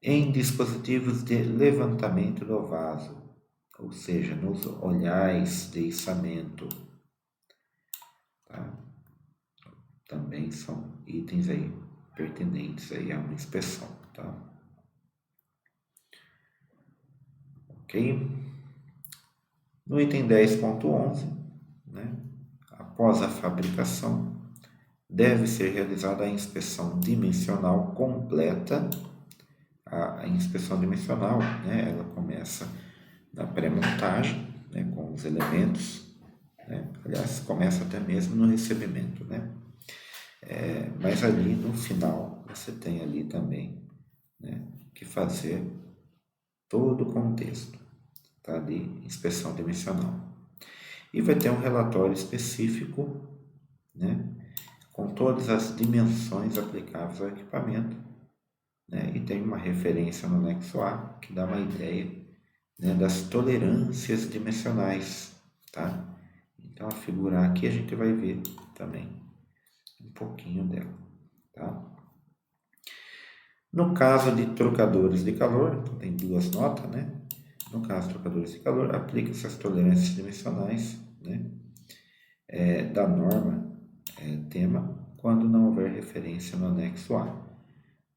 Em dispositivos de levantamento do vaso, ou seja, nos olhares de içamento, tá? Também são itens aí pertinentes aí a uma inspeção, tá? Ok? No item 10.11, né? Após a fabricação, deve ser realizada a inspeção dimensional completa. A inspeção dimensional, né? Ela começa na pré-montagem, né? Com os elementos, né? Aliás, começa até mesmo no recebimento, né? Mas ali no final você tem ali também, né, que fazer todo o contexto, tá? De inspeção dimensional. E vai ter um relatório específico, né, com todas as dimensões aplicáveis ao equipamento, né, e tem uma referência no anexo A que dá uma ideia, né, das tolerâncias dimensionais, tá? Então a figura aqui a gente vai ver também um pouquinho dela, tá? No caso de trocadores de calor, então tem duas notas, né? No caso de trocadores de calor, aplica-se as tolerâncias dimensionais, né? Da norma tema, quando não houver referência no anexo A.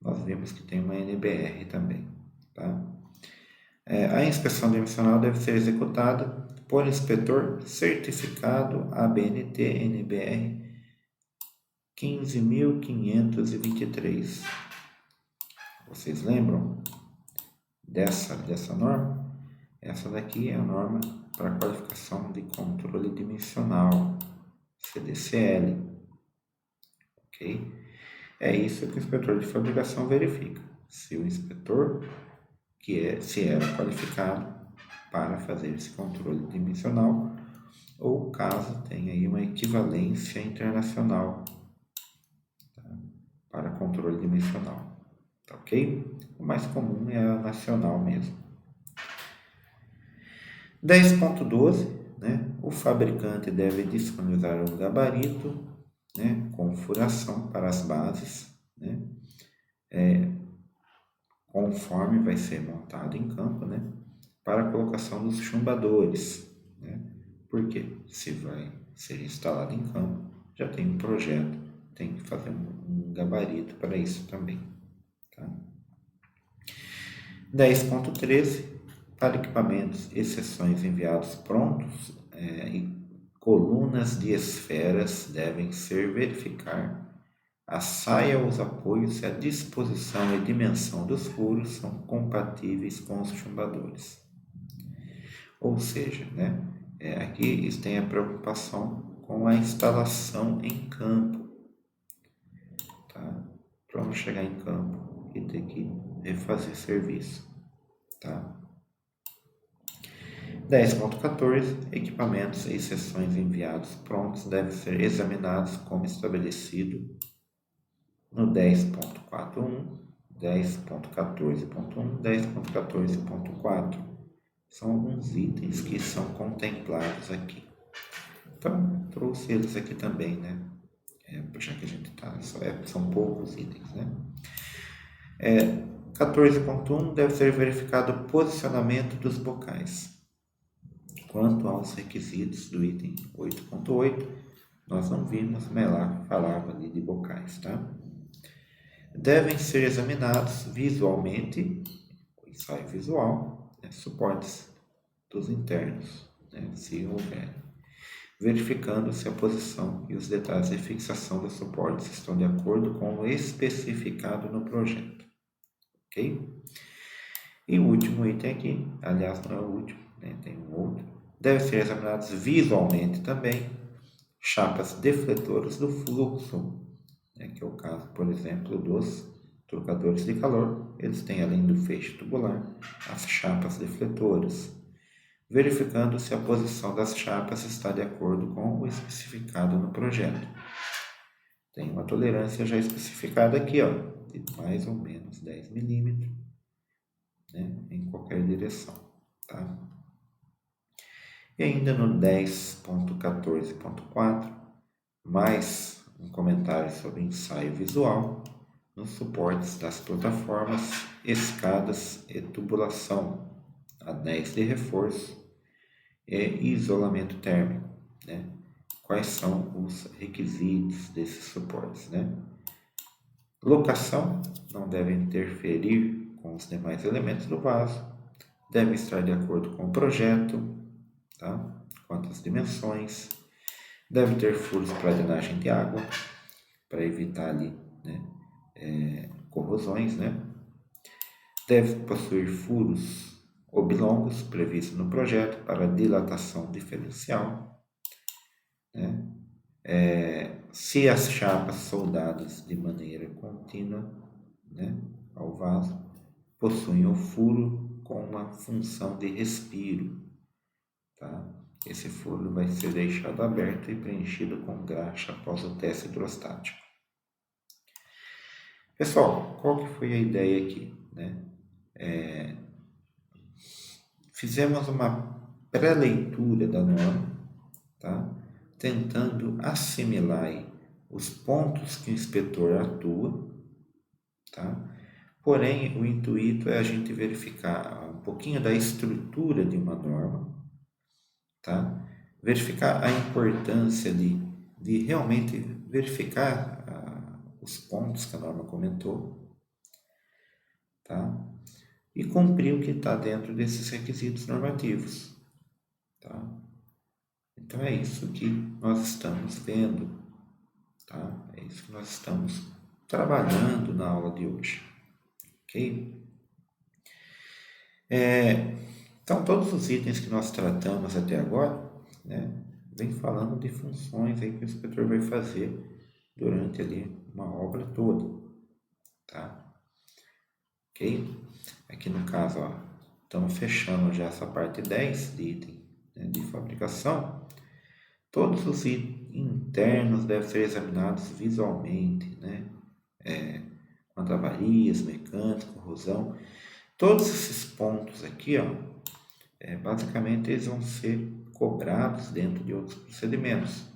Nós vimos que tem uma NBR também, tá? A inspeção dimensional deve ser executada por inspetor certificado ABNT NBR 15.523. Vocês lembram dessa norma? Essa daqui é a norma para qualificação de controle dimensional, CDCL. Ok? É isso que o inspetor de fabricação verifica. Se o inspetor se era qualificado para fazer esse controle dimensional ou caso tenha aí uma equivalência internacional, tá? Para controle dimensional. Tá ok? O mais comum é a nacional mesmo. 10.12, né? O fabricante deve disponibilizar um gabarito, né, com furação para as bases, né? Conforme vai ser montado em campo, né? Para a colocação dos chumbadores, né? Porque se vai ser instalado em campo, já tem um projeto, tem que fazer um gabarito para isso também, tá? 10.13, para equipamentos e seções enviados prontos, e colunas de esferas devem ser verificar a saia, os apoios e a disposição e dimensão dos furos são compatíveis com os chumbadores. Ou seja, né, aqui eles têm a preocupação com a instalação em campo, tá? Para não chegar em campo e ter que refazer serviço, tá? 10.14, equipamentos e seções enviados prontos devem ser examinados como estabelecido no 10.41, 10.14.1, 10.14.4. São alguns itens que são contemplados aqui. Então, trouxe eles aqui também, né? Já que a gente está, são poucos itens, né? 14.1, deve ser verificado o posicionamento dos bocais. Quanto aos requisitos do item 8.8, nós não vimos, mas lá falava ali de bocais, tá? Devem ser examinados visualmente, o ensaio visual, né, suportes dos internos, né, se houver, verificando se a posição e os detalhes de fixação dos suportes estão de acordo com o especificado no projeto, ok? E o último item aqui, aliás não é o último, né, tem um outro, deve ser examinados visualmente também chapas defletoras do fluxo, né, que é o caso, por exemplo, dos trocadores de calor. Eles têm, além do feixe tubular, as chapas defletoras, verificando se a posição das chapas está de acordo com o especificado no projeto. Tem uma tolerância já especificada aqui, ó, de mais ou menos 10 milímetros, né, em qualquer direção, tá? E ainda no 10.14.4, mais um comentário sobre ensaio visual nos suportes das plataformas, escadas e tubulação, anéis de reforço e isolamento térmico, né? Quais são os requisitos desses suportes, né? Locação não deve interferir com os demais elementos do vaso, deve estar de acordo com o projeto, tá? Quanto às dimensões, deve ter furos para drenagem de água, para evitar ali, né, corrosões, né? Deve possuir furos oblongos previstos no projeto para dilatação diferencial, né? Se as chapas soldadas de maneira contínua, né, ao vaso, possuem o furo com uma função de respiro, tá? Esse furo vai ser deixado aberto e preenchido com graxa após o teste hidrostático. Pessoal, qual que foi a ideia aqui, né? Fizemos uma pré-leitura da norma, tá? Tentando assimilar aí os pontos que o inspetor atua, tá? Porém, o intuito é a gente verificar um pouquinho da estrutura de uma norma, tá? Verificar a importância de realmente verificar os pontos que a norma comentou, tá? E cumprir o que está dentro desses requisitos normativos, tá? Então é isso que nós estamos vendo, tá? É isso que nós estamos trabalhando na aula de hoje, ok? Então todos os itens que nós tratamos até agora, né, vem falando de funções aí que o inspetor vai fazer durante ali uma obra toda, tá? Ok? Aqui no caso, ó, estamos fechando já essa parte 10 de item, né, de fabricação. Todos os itens internos devem ser examinados visualmente, né? Quanto a avarias, mecânica, corrosão. Todos esses pontos aqui, ó, basicamente eles vão ser cobrados dentro de outros procedimentos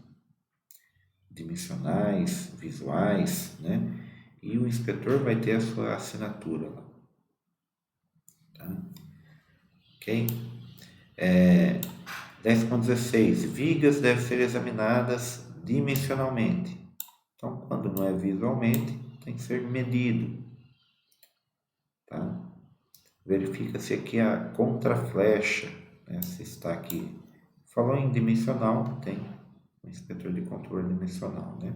dimensionais, visuais, né? E o inspetor vai ter a sua assinatura lá, tá? Ok? 10.16, vigas devem ser examinadas dimensionalmente. Então, quando não é visualmente, tem que ser medido, tá? Verifica-se aqui a contraflecha, né? Se está aqui. Falou em dimensional, tem um inspetor de controle dimensional, né?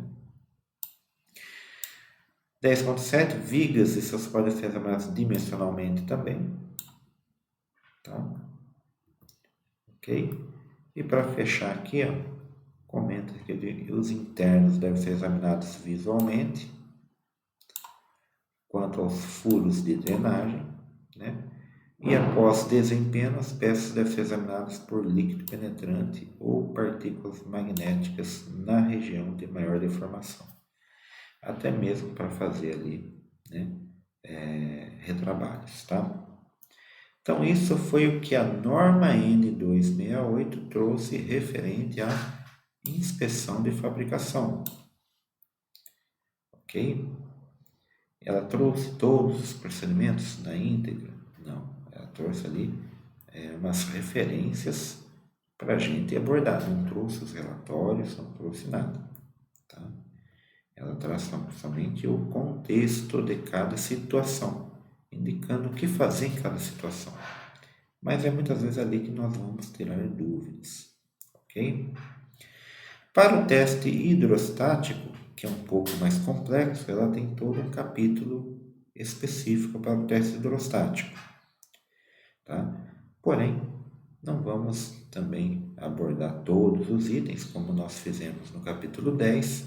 10.7, vigas e seus podem ser examinados dimensionalmente também, tá? Ok? E para fechar aqui, ó, comenta que os internos devem ser examinados visualmente, quanto aos furos de drenagem, né? E após desempenho, as peças devem ser examinadas por líquido penetrante ou partículas magnéticas na região de maior deformação, até mesmo para fazer ali, né, retrabalhos, tá? Então, isso foi o que a norma N268 trouxe referente à inspeção de fabricação, ok? Ela trouxe todos os procedimentos na íntegra? Não, ela trouxe ali umas referências para a gente abordar. Não trouxe os relatórios, não trouxe nada. Tá? Ela traz somente o contexto de cada situação, indicando o que fazer em cada situação. Mas é muitas vezes ali que nós vamos tirar dúvidas, ok? Para o teste hidrostático, que é um pouco mais complexo, ela tem todo um capítulo específico para o teste hidrostático, tá? Porém, não vamos também abordar todos os itens, como nós fizemos no capítulo 10,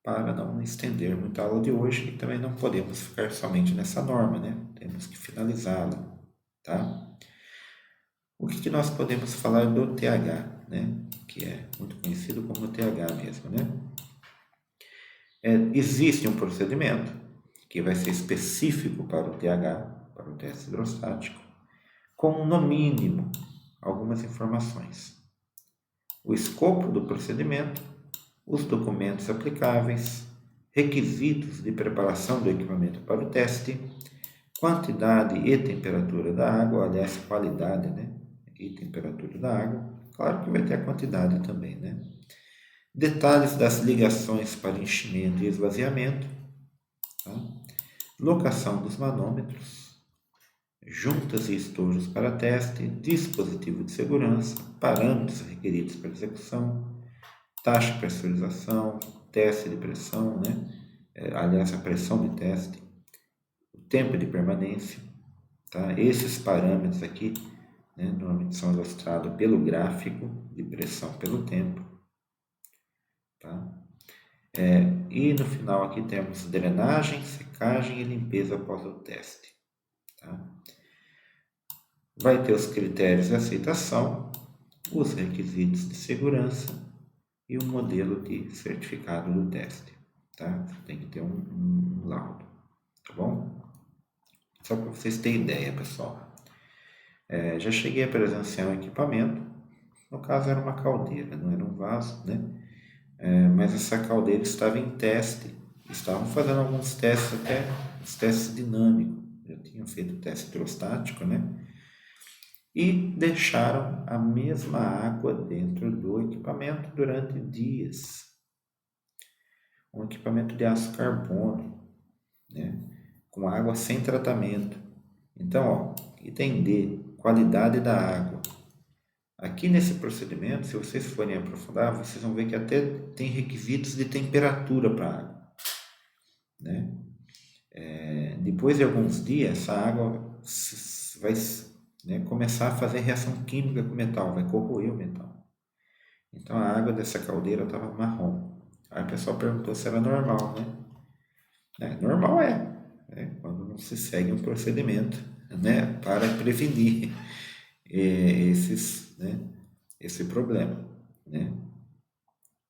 para não estender muito a aula de hoje, e também não podemos ficar somente nessa norma, né? Temos que finalizá-la, tá? O que nós podemos falar do TH, né? Que é muito conhecido como TH mesmo, né? Existe um procedimento que vai ser específico para o TH, para o teste hidrostático, com, no mínimo, algumas informações. O escopo do procedimento, os documentos aplicáveis, requisitos de preparação do equipamento para o teste, quantidade e temperatura da água, aliás, qualidade, né? E temperatura da água. Claro que vai ter a quantidade também, né? Detalhes das ligações para enchimento e esvaziamento, tá? Locação dos manômetros, juntas e estojos para teste, dispositivo de segurança, parâmetros requeridos para execução, taxa de pressurização, teste de pressão, né? Aliás, a pressão de teste, o tempo de permanência, tá? Esses parâmetros aqui, né, normalmente são ilustrados pelo gráfico de pressão pelo tempo, tá? E no final aqui temos drenagem, secagem e limpeza após o teste, tá? Vai ter os critérios de aceitação, os requisitos de segurança e o modelo de certificado do teste, tá? Tem que ter um laudo, tá bom? Só para vocês terem ideia, pessoal. Já cheguei a presenciar um equipamento, no caso era uma caldeira, não era um vaso, né? Mas essa caldeira estava em teste, estavam fazendo alguns testes, até os testes dinâmicos, já tinham feito o teste hidrostático, né? E deixaram a mesma água dentro do equipamento durante dias. Um equipamento de aço carbono, né? Com água sem tratamento. Então, item D, qualidade da água. Aqui nesse procedimento, se vocês forem aprofundar, vocês vão ver que até tem requisitos de temperatura para a água, né? Depois de alguns dias, essa água vai, né, começar a fazer reação química com o metal, vai corroer o metal. Então a água dessa caldeira estava marrom. Aí o pessoal perguntou se era normal, né? Normal quando não se segue um procedimento, né, para prevenir esse problema, né?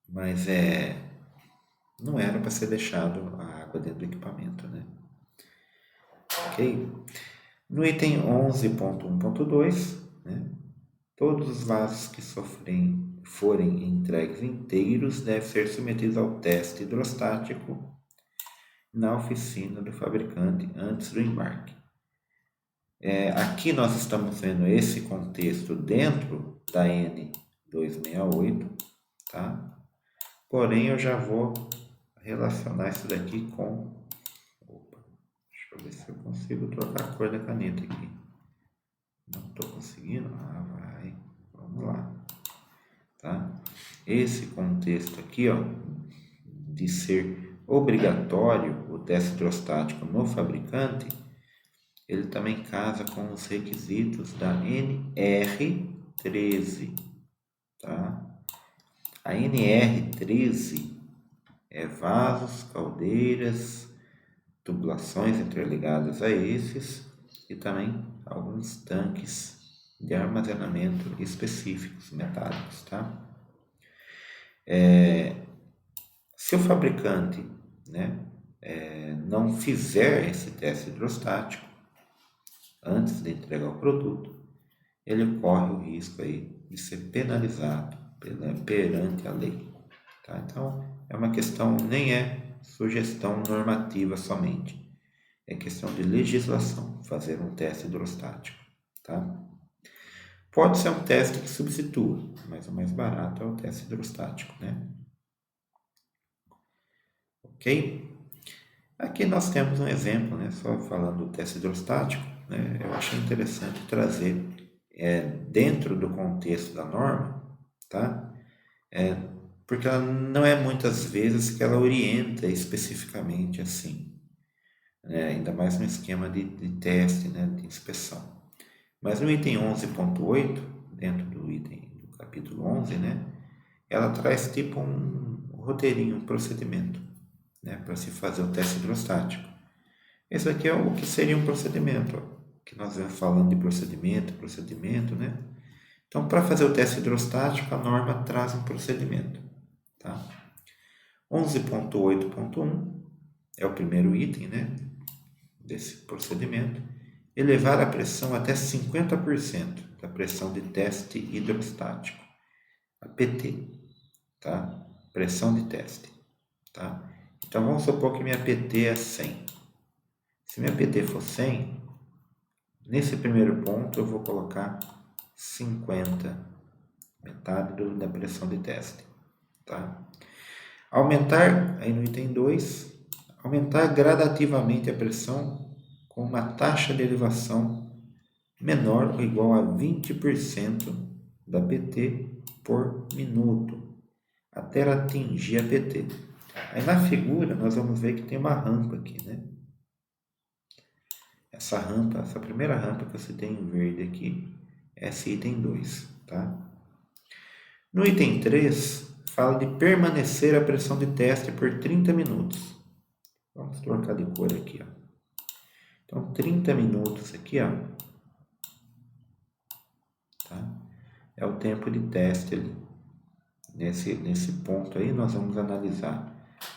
Mas não era para ser deixado a água dentro do equipamento, né? Ok? No item 11.1.2, né, todos os vasos que forem entregues inteiros devem ser submetidos ao teste hidrostático na oficina do fabricante antes do embarque. Aqui nós estamos vendo esse contexto dentro da N268, tá? Porém, eu já vou relacionar isso daqui com... deixa eu ver se eu consigo trocar a cor da caneta aqui. Não estou conseguindo? Vai. Vamos lá. Tá? Esse contexto aqui, ó, de ser obrigatório o teste hidrostático no fabricante, ele também casa com os requisitos da NR13, tá? A NR13 é vasos, caldeiras, tubulações interligadas a esses e também alguns tanques de armazenamento específicos metálicos, tá? Se o fabricante, né, não fizer esse teste hidrostático antes de entregar o produto, ele corre o risco aí de ser penalizado perante a lei, tá? Então, é uma questão, nem é sugestão normativa somente, é questão de legislação, fazer um teste hidrostático, tá? Pode ser um teste que substitua, mas o mais barato é o teste hidrostático, né? Ok? Aqui nós temos um exemplo, né? Só falando do teste hidrostático, né? Eu achei interessante trazer dentro do contexto da norma, tá? Porque ela não é muitas vezes que ela orienta especificamente assim, né? Ainda mais no esquema de teste, né? De inspeção. Mas no item 11.8, dentro do item do capítulo 11, né? Ela traz tipo um roteirinho, um procedimento, né? Para se fazer o teste hidrostático. Esse aqui é o que seria um procedimento, ó, que nós vamos falando de procedimento, né? Então, para fazer o teste hidrostático, a norma traz um procedimento, tá? 11.8.1 é o primeiro item, né, desse procedimento. Elevar a pressão até 50% da pressão de teste hidrostático, a PT, tá? Pressão de teste, tá? Então, vamos supor que minha PT é 100. Se minha PT for 100, nesse primeiro ponto eu vou colocar 50, metade da pressão de teste, tá? Aumentar, aí no item 2, aumentar gradativamente a pressão com uma taxa de elevação menor ou igual a 20% da PT por minuto, até atingir a PT. Aí na figura nós vamos ver que tem uma rampa aqui, né? Essa rampa, essa primeira rampa que eu citei em verde aqui, é esse item 2, tá? No item 3, fala de permanecer a pressão de teste por 30 minutos. Vamos trocar de cor aqui, ó. Então, 30 minutos aqui, ó, tá? É o tempo de teste ali. Nesse ponto aí, nós vamos analisar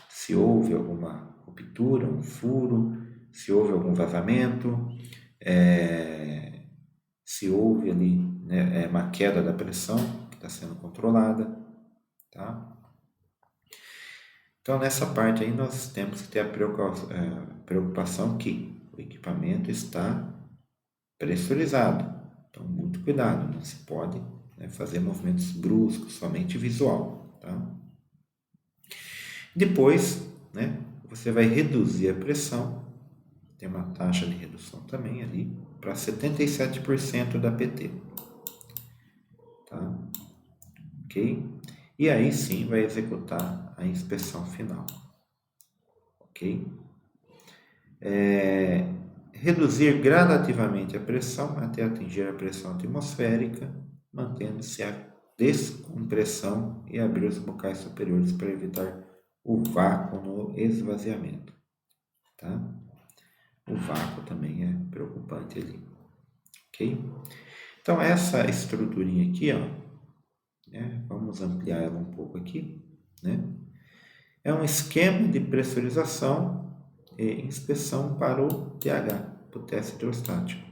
se houve alguma ruptura, um furo, se houve algum vazamento, se houve ali, né, uma queda da pressão que está sendo controlada, tá? Então, nessa parte aí, nós temos que ter a preocupação que o equipamento está pressurizado. Então, muito cuidado, não se pode, né, fazer movimentos bruscos, somente visual, tá? Depois, né, você vai reduzir a pressão, tem uma taxa de redução também ali, para 77% da PT, tá? Ok? E aí sim vai executar a inspeção final, ok? Reduzir gradativamente a pressão até atingir a pressão atmosférica, mantendo-se a descompressão e abrir os bocais superiores para evitar o vácuo no esvaziamento, tá? O vácuo também é preocupante ali, ok? Então essa estruturinha aqui, ó, né, vamos ampliar ela um pouco aqui, né? É um esquema de pressurização e inspeção para o TH, para o teste hidrostático.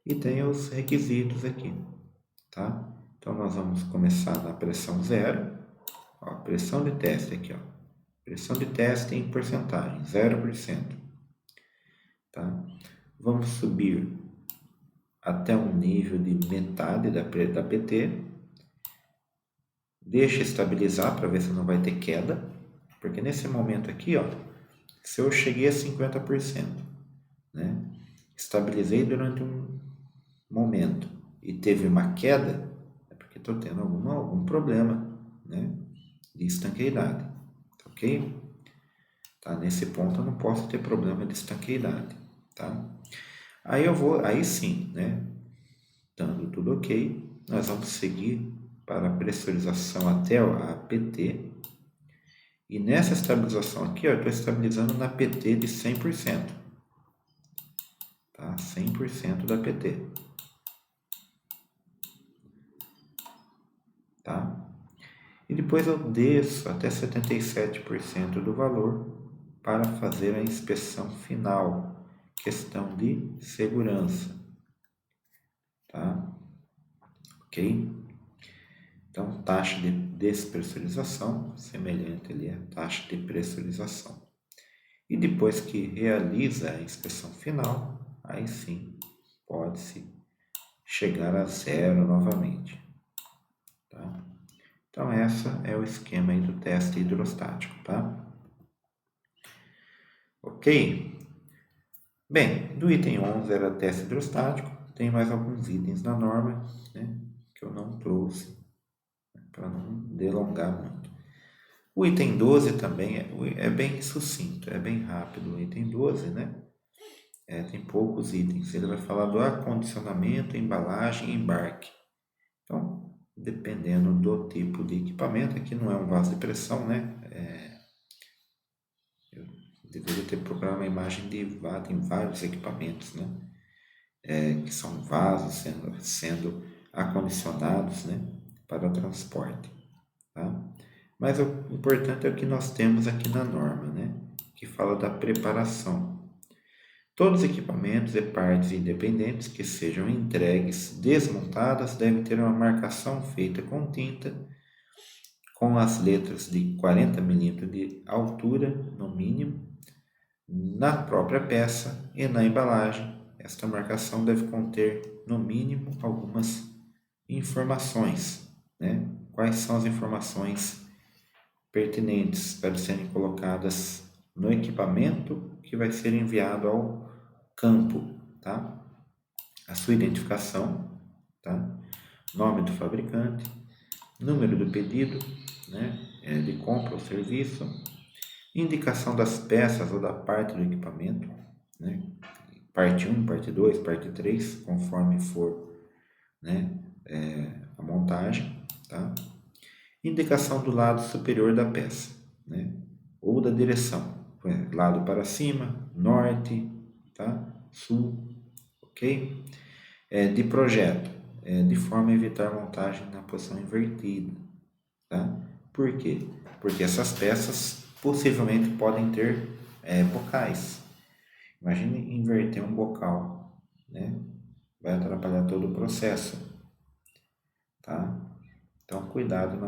E tem os requisitos aqui, tá? Então, nós vamos começar na pressão zero. Ó, pressão de teste aqui, ó. Pressão de teste em porcentagem, 0%. Tá? Vamos subir até um nível de metade da PT. Deixa estabilizar para ver se não vai ter queda. Porque nesse momento aqui, ó, se eu cheguei a 50%, né? Estabilizei durante um momento e teve uma queda, é porque estou tendo algum problema, né, de estanqueidade, ok? Tá? Nesse ponto eu não posso ter problema de estanqueidade, tá? Aí sim, né, dando tudo ok, nós vamos seguir para a pressurização até a PT. E nessa estabilização aqui, ó, eu estou estabilizando na PT de 100%. Tá? 100% da PT. Tá? E depois eu desço até 77% do valor para fazer a inspeção final, questão de segurança. Tá? Ok? Então, taxa de despressurização, semelhante ali à taxa de pressurização. E depois que realiza a inspeção final, aí sim pode-se chegar a zero novamente. Tá? Então, esse é o esquema aí do teste hidrostático. Tá? Ok? Bem, do item 11 era teste hidrostático. Tem mais alguns itens na norma, né, que eu não trouxe, para não delongar muito. O item 12 também é bem sucinto, é bem rápido. O item 12, né? Tem poucos itens. Ele vai falar do acondicionamento, embalagem e embarque. Então, dependendo do tipo de equipamento, aqui não é um vaso de pressão, né? Eu deveria ter procurado uma imagem tem vários equipamentos, né? Que são vasos sendo acondicionados, né? Para transporte, tá? Mas o importante é o que nós temos aqui na norma, né? Que fala da preparação. Todos os equipamentos e partes independentes que sejam entregues desmontadas devem ter uma marcação feita com tinta com as letras de 40 milímetros de altura, no mínimo, na própria peça e na embalagem. Esta marcação deve conter, no mínimo, algumas informações, né? Quais são as informações pertinentes para serem colocadas no equipamento que vai ser enviado ao campo, tá? A sua identificação, tá? Nome do fabricante, número do pedido, né? De compra ou serviço, indicação das peças ou da parte do equipamento, né? Parte 1, parte 2, parte 3, conforme for, né? A montagem, tá? Indicação do lado superior da peça, né? Ou da direção, lado para cima, norte, tá? Sul, ok? De projeto, de forma a evitar a montagem na posição invertida, tá? Por quê? Porque essas peças possivelmente podem ter bocais. Imagine inverter um bocal, né? Vai atrapalhar todo o processo, tá? Então, cuidado na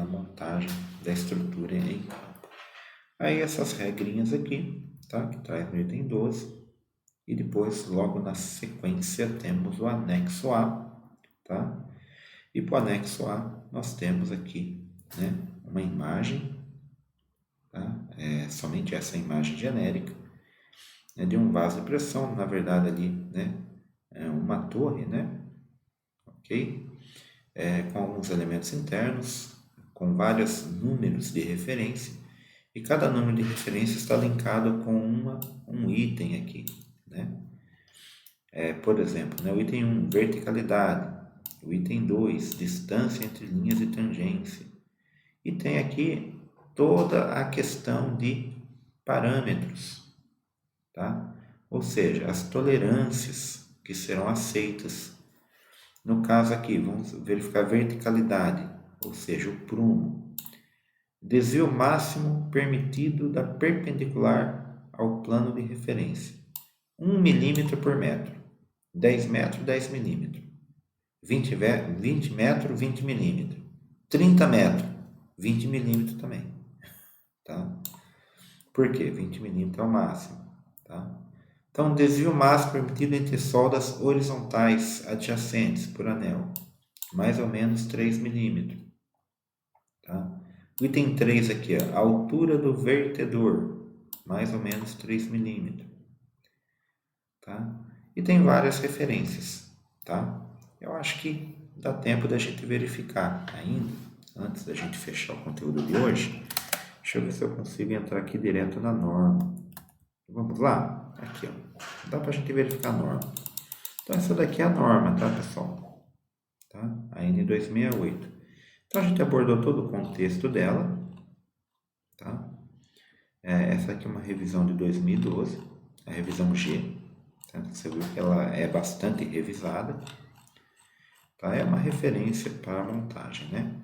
montagem da estrutura em campo. Aí essas regrinhas aqui, tá? Que traz no item 12. E depois, logo na sequência, temos o anexo A, tá? E para o anexo A, nós temos aqui, né? Uma imagem, tá? Somente essa imagem genérica, né, de um vaso de pressão, na verdade ali, né? Uma torre, né? Ok? Com alguns elementos internos, com vários números de referência, e cada número de referência está linkado com um item aqui, né? Por exemplo, né, o item 1, verticalidade, o item 2, distância entre linhas de tangência, e tem aqui toda a questão de parâmetros, tá? Ou seja, as tolerâncias que serão aceitas. No caso aqui, vamos verificar a verticalidade, ou seja, o prumo. Desvio máximo permitido da perpendicular ao plano de referência. 1 milímetro por metro. 10 metros, 10 milímetros. 20 metros, 20 milímetros. 30 metros, 20 milímetros também. Tá? Por quê? 20 milímetros é o máximo. Tá? Então, desvio máximo permitido entre soldas horizontais adjacentes por anel. Mais ou menos 3 milímetros. Tá? O item 3 aqui, a altura do vertedor, mais ou menos 3 milímetros. Tá? E tem várias referências. Tá? Eu acho que dá tempo da gente verificar ainda, antes da gente fechar o conteúdo de hoje. Deixa eu ver se eu consigo entrar aqui direto na norma. Vamos lá? Aqui, ó. Dá para a gente verificar a norma. Então, essa daqui é a norma, tá, pessoal? Tá? A N268. Então, a gente abordou todo o contexto dela, tá? Essa aqui é uma revisão de 2012, a revisão G. Tá? Você viu que ela é bastante revisada. Tá? É uma referência para a montagem, né?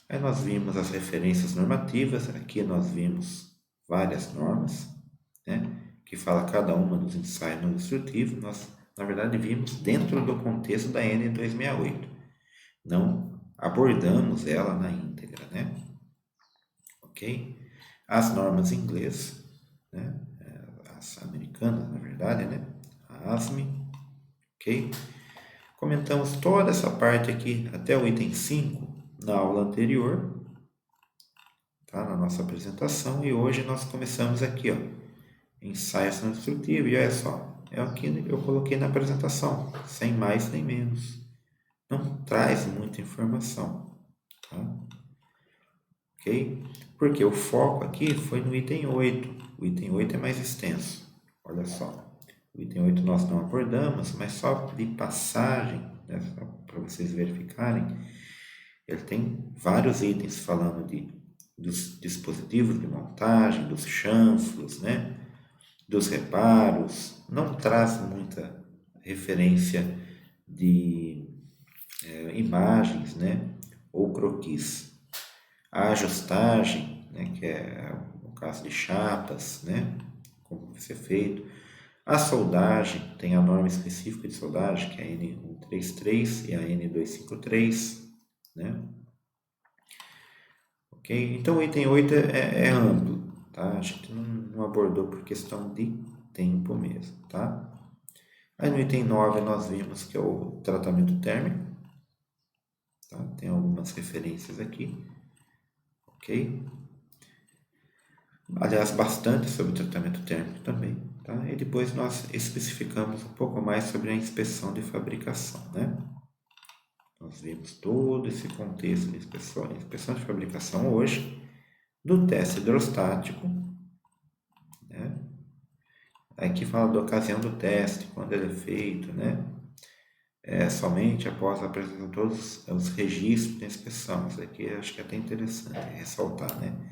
Aí nós vimos as referências normativas. Aqui nós vimos várias normas, né? Que fala cada uma dos ensaios não destrutivos. Nós, na verdade, vimos dentro do contexto da N268. Não abordamos ela na íntegra, né? Ok? As normas em inglês, né? As americanas, na verdade, né? A ASME, ok? Comentamos toda essa parte aqui até o item 5 na aula anterior, tá? Na nossa apresentação, e hoje nós começamos aqui, ó, ensaios não instrutivos, e olha só, é o que eu coloquei na apresentação, sem mais nem menos. Não traz muita informação, tá? Ok? Porque o foco aqui foi no item 8. O item 8 é mais extenso. Olha só. O item 8 nós não abordamos, mas só de passagem, né, para vocês verificarem, ele tem vários itens falando dos dispositivos de montagem, dos chanfros, né, dos reparos. Não traz muita referência de imagens, né, ou croquis. A ajustagem, né, que é o caso de chapas, né, como vai ser feito. A soldagem, tem a norma específica de soldagem, que é a N133 e a N253, né? Ok? Então o item 8 é amplo, tá? A gente não abordou por questão de tempo mesmo, tá? Aí no item 9 nós vimos que é o tratamento térmico, tá? Tem algumas referências aqui, ok? Aliás, bastante sobre o tratamento térmico também, tá? E depois nós especificamos um pouco mais sobre a inspeção de fabricação, né? Nós vimos todo esse contexto de inspeção de fabricação hoje, do teste hidrostático, né? Aqui fala da ocasião do teste, quando ele é feito, né? Somente após a apresentação de todos os registros de inspeção. Isso aqui acho que é até interessante ressaltar, né?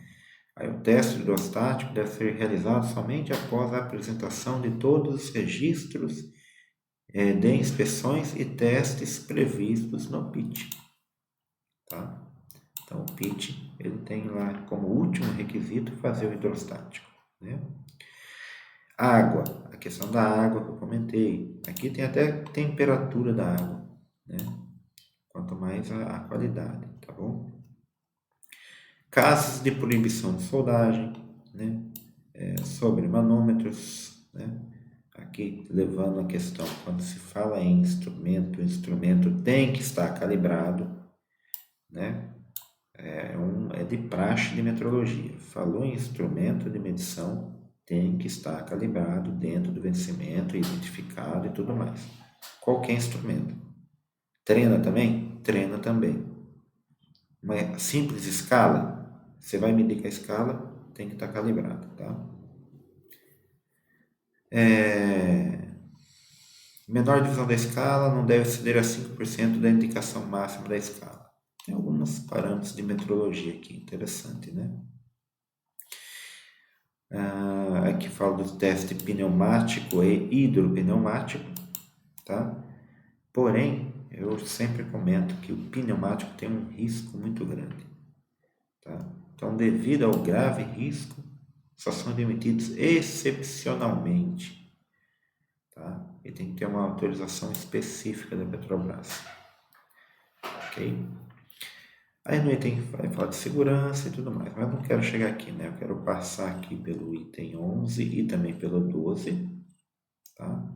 Aí, o teste hidrostático deve ser realizado somente após a apresentação de todos os registros de inspeções e testes previstos no PIT. Tá? Então, o PIT ele tem lá como último requisito fazer o hidrostático. Né? Água, a questão da água que eu comentei. Aqui tem até temperatura da água, né? Quanto mais a qualidade, tá bom? Casos de proibição de soldagem, né? Sobre manômetros, né? Aqui levando a questão, quando se fala em instrumento, o instrumento tem que estar calibrado, né? É de praxe de metrologia. Falou em instrumento de medição, tem que estar calibrado dentro do vencimento, identificado e tudo mais. Qualquer instrumento. Treina também? Treina também. Uma simples escala, você vai medir com a escala, tem que estar calibrado, tá? Menor divisão da escala não deve exceder a 5% da indicação máxima da escala. Tem alguns parâmetros de metrologia aqui, interessante, né? Aqui fala do teste pneumático e hidropneumático, tá? Porém, eu sempre comento que o pneumático tem um risco muito grande, tá? Então, devido ao grave risco, só são admitidos excepcionalmente, tá? E tem que ter uma autorização específica da Petrobras, ok? Aí no item vai falar de segurança e tudo mais, mas não quero chegar aqui, né? Eu quero passar aqui pelo item 11 e também pelo 12, tá?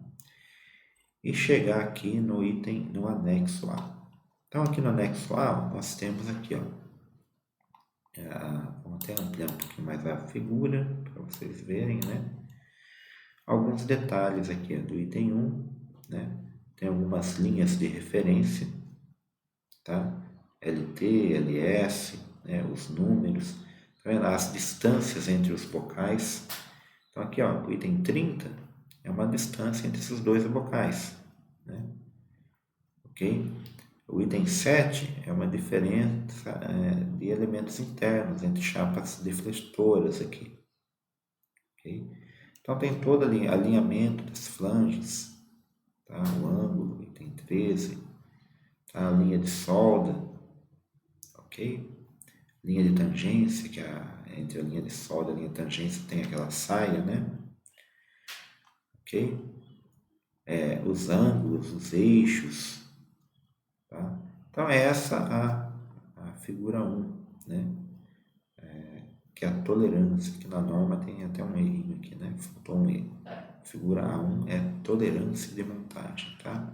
E chegar aqui no item, no anexo A. Então aqui no anexo A, nós temos aqui, ó, vamos até ampliar um pouquinho mais a figura, para vocês verem, né? Alguns detalhes aqui do item 1, né? Tem algumas linhas de referência, tá? LT, LS, né? Os números, tá vendo? As distâncias entre os bocais. Então aqui, ó, o item 30 é uma distância entre esses dois bocais, né? Ok? O item 7 é uma diferença de elementos internos entre chapas defletoras aqui. Ok? Então tem todo alinhamento das flanges, tá? O ângulo, item 13, tá? A linha de solda, ok? Linha de tangência, que entre a linha de solda e a linha de tangência tem aquela saia, né? Ok? Os ângulos, os eixos, tá? Então é essa a figura 1, né? Que é a tolerância, que na norma tem até um errinho aqui, né? Faltou um erro. Figura A1 é tolerância de montagem, tá?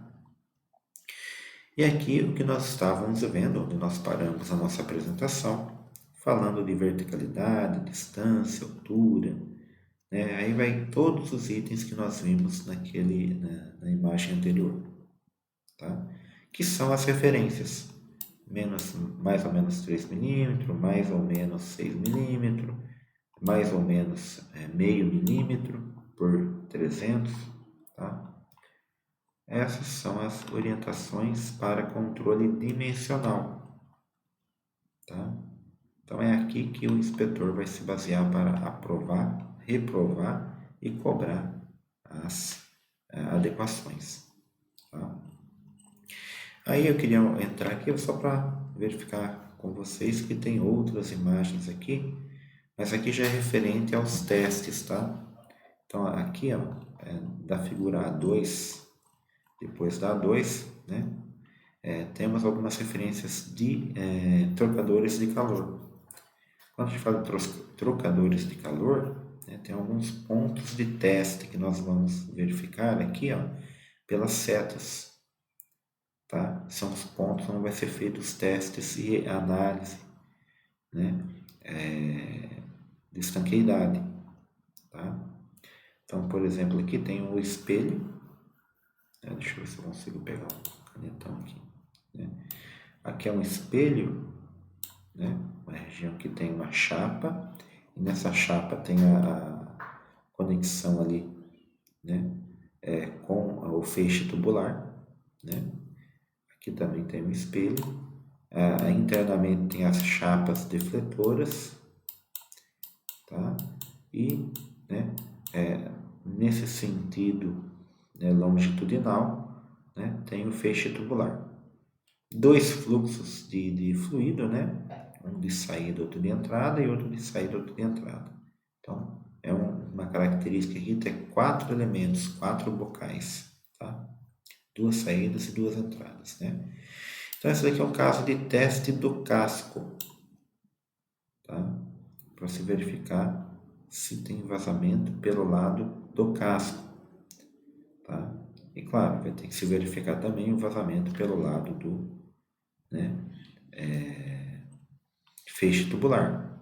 E aqui o que nós estávamos vendo, onde nós paramos a nossa apresentação, falando de verticalidade, distância, altura, né? Aí vai todos os itens que nós vimos na imagem anterior, tá? Que são as referências, mais ou menos 3 milímetros, mais ou menos 6 milímetros, mais ou menos meio milímetro por 300, tá? Essas são as orientações para controle dimensional, tá? Então é aqui que o inspetor vai se basear para aprovar, reprovar e cobrar as adequações, tá? Aí eu queria entrar aqui só para verificar com vocês que tem outras imagens aqui, mas aqui já é referente aos testes, tá? Então aqui, ó, da figura A2, depois da A2, né? Temos algumas referências de trocadores de calor. Quando a gente fala de trocadores de calor, né, tem alguns pontos de teste que nós vamos verificar aqui, ó, pelas setas, tá? São os pontos onde vai ser feitos os testes e análise, né, de estanqueidade, tá? Então, por exemplo, aqui tem o espelho, né? Deixa eu ver se eu consigo pegar um canetão aqui, né? Aqui é um espelho, né? Uma região que tem uma chapa, e nessa chapa tem a conexão ali, né? Com o feixe tubular, né? Aqui também tem um espelho, internamente tem as chapas defletoras, tá? E, né, nesse sentido, né, longitudinal, né, tem o feixe tubular. Dois fluxos de fluido, né? Um de saída, outro de entrada, e outro de saída, outro de entrada. Então, é uma característica aqui, tem 4 elementos, 4 bocais, tá? 2 saídas e 2 entradas, né? Então, esse daqui é um caso de teste do casco, tá? Para se verificar se tem vazamento pelo lado do casco, tá? E claro, vai ter que se verificar também o vazamento pelo lado do, né, feixe tubular,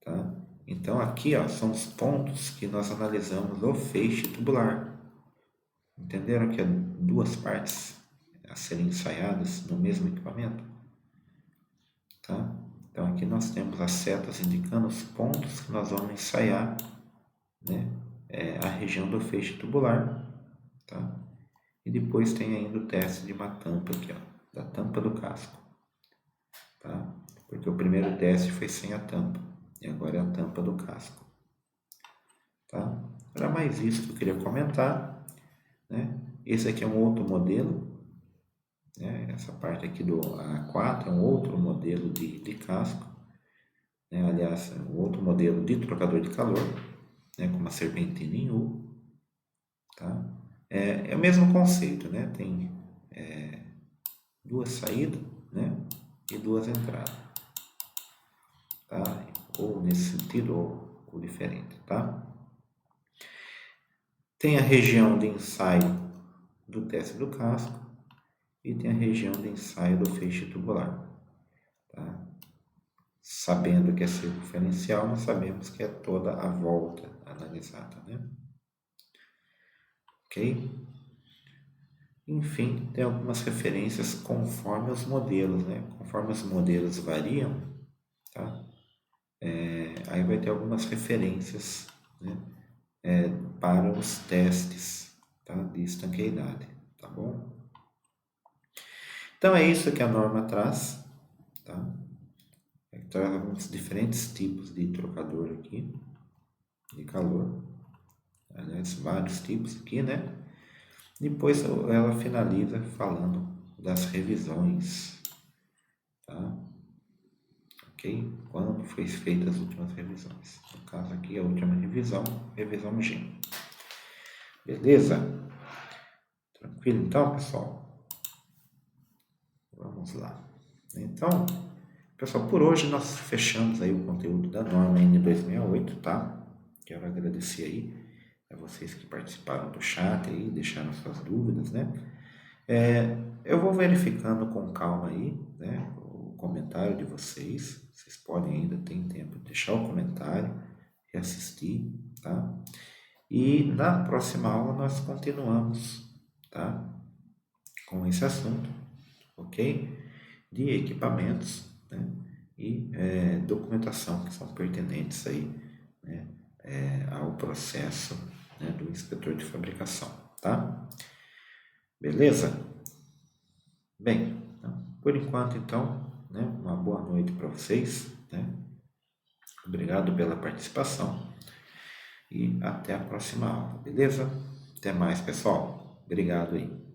tá? Então aqui, ó, são os pontos que nós analisamos o feixe tubular. Entenderam que é 2 partes a serem ensaiadas no mesmo equipamento, tá? Então aqui nós temos as setas indicando os pontos que nós vamos ensaiar, né? A região do feixe tubular, tá? E depois tem ainda o teste de uma tampa aqui, ó, da tampa do casco, tá? Porque o primeiro teste foi sem a tampa e agora é a tampa do casco, tá? Era mais isso que eu queria comentar, né? Esse aqui é um outro modelo, né? Essa parte aqui do A4 é um outro modelo de casco, né? Aliás, é um outro modelo de trocador de calor, né? Com uma serpentina em U, tá? É o mesmo conceito, né? Tem 2 saídas, né? E 2 entradas, tá? Ou nesse sentido ou diferente, tá? Tem a região de ensaio do teste do casco e tem a região de ensaio do feixe tubular, tá? Sabendo que é circunferencial, nós sabemos que é toda a volta analisada, né? Ok? Enfim, tem algumas referências conforme os modelos, né? Conforme os modelos variam, tá? Aí vai ter algumas referências, né? Para os testes, tá? De estanqueidade, tá bom? Então é isso que a norma traz, tá? Traz alguns diferentes tipos de trocador aqui, de calor, aliás, vários tipos aqui, né? Depois ela finaliza falando das revisões, tá? Ok? Quando foi feita as últimas revisões. No caso aqui, a última revisão, revisão G. Beleza? Tranquilo então, pessoal? Vamos lá. Então, pessoal, por hoje nós fechamos aí o conteúdo da norma N268, tá? Quero agradecer aí a vocês que participaram do chat aí, deixaram suas dúvidas, né? Eu vou verificando com calma aí, né, o comentário de vocês. Vocês podem ainda, tem tempo de deixar o comentário e assistir, tá? E na próxima aula nós continuamos, tá? Com esse assunto, ok? De equipamentos, né? E documentação que são pertinentes aí, né? Ao processo, né, do inspetor de fabricação, tá? Beleza? Bem, então, por enquanto então, né, uma boa noite para vocês, né? Obrigado pela participação e até a próxima aula, beleza? Até mais, pessoal. Obrigado aí.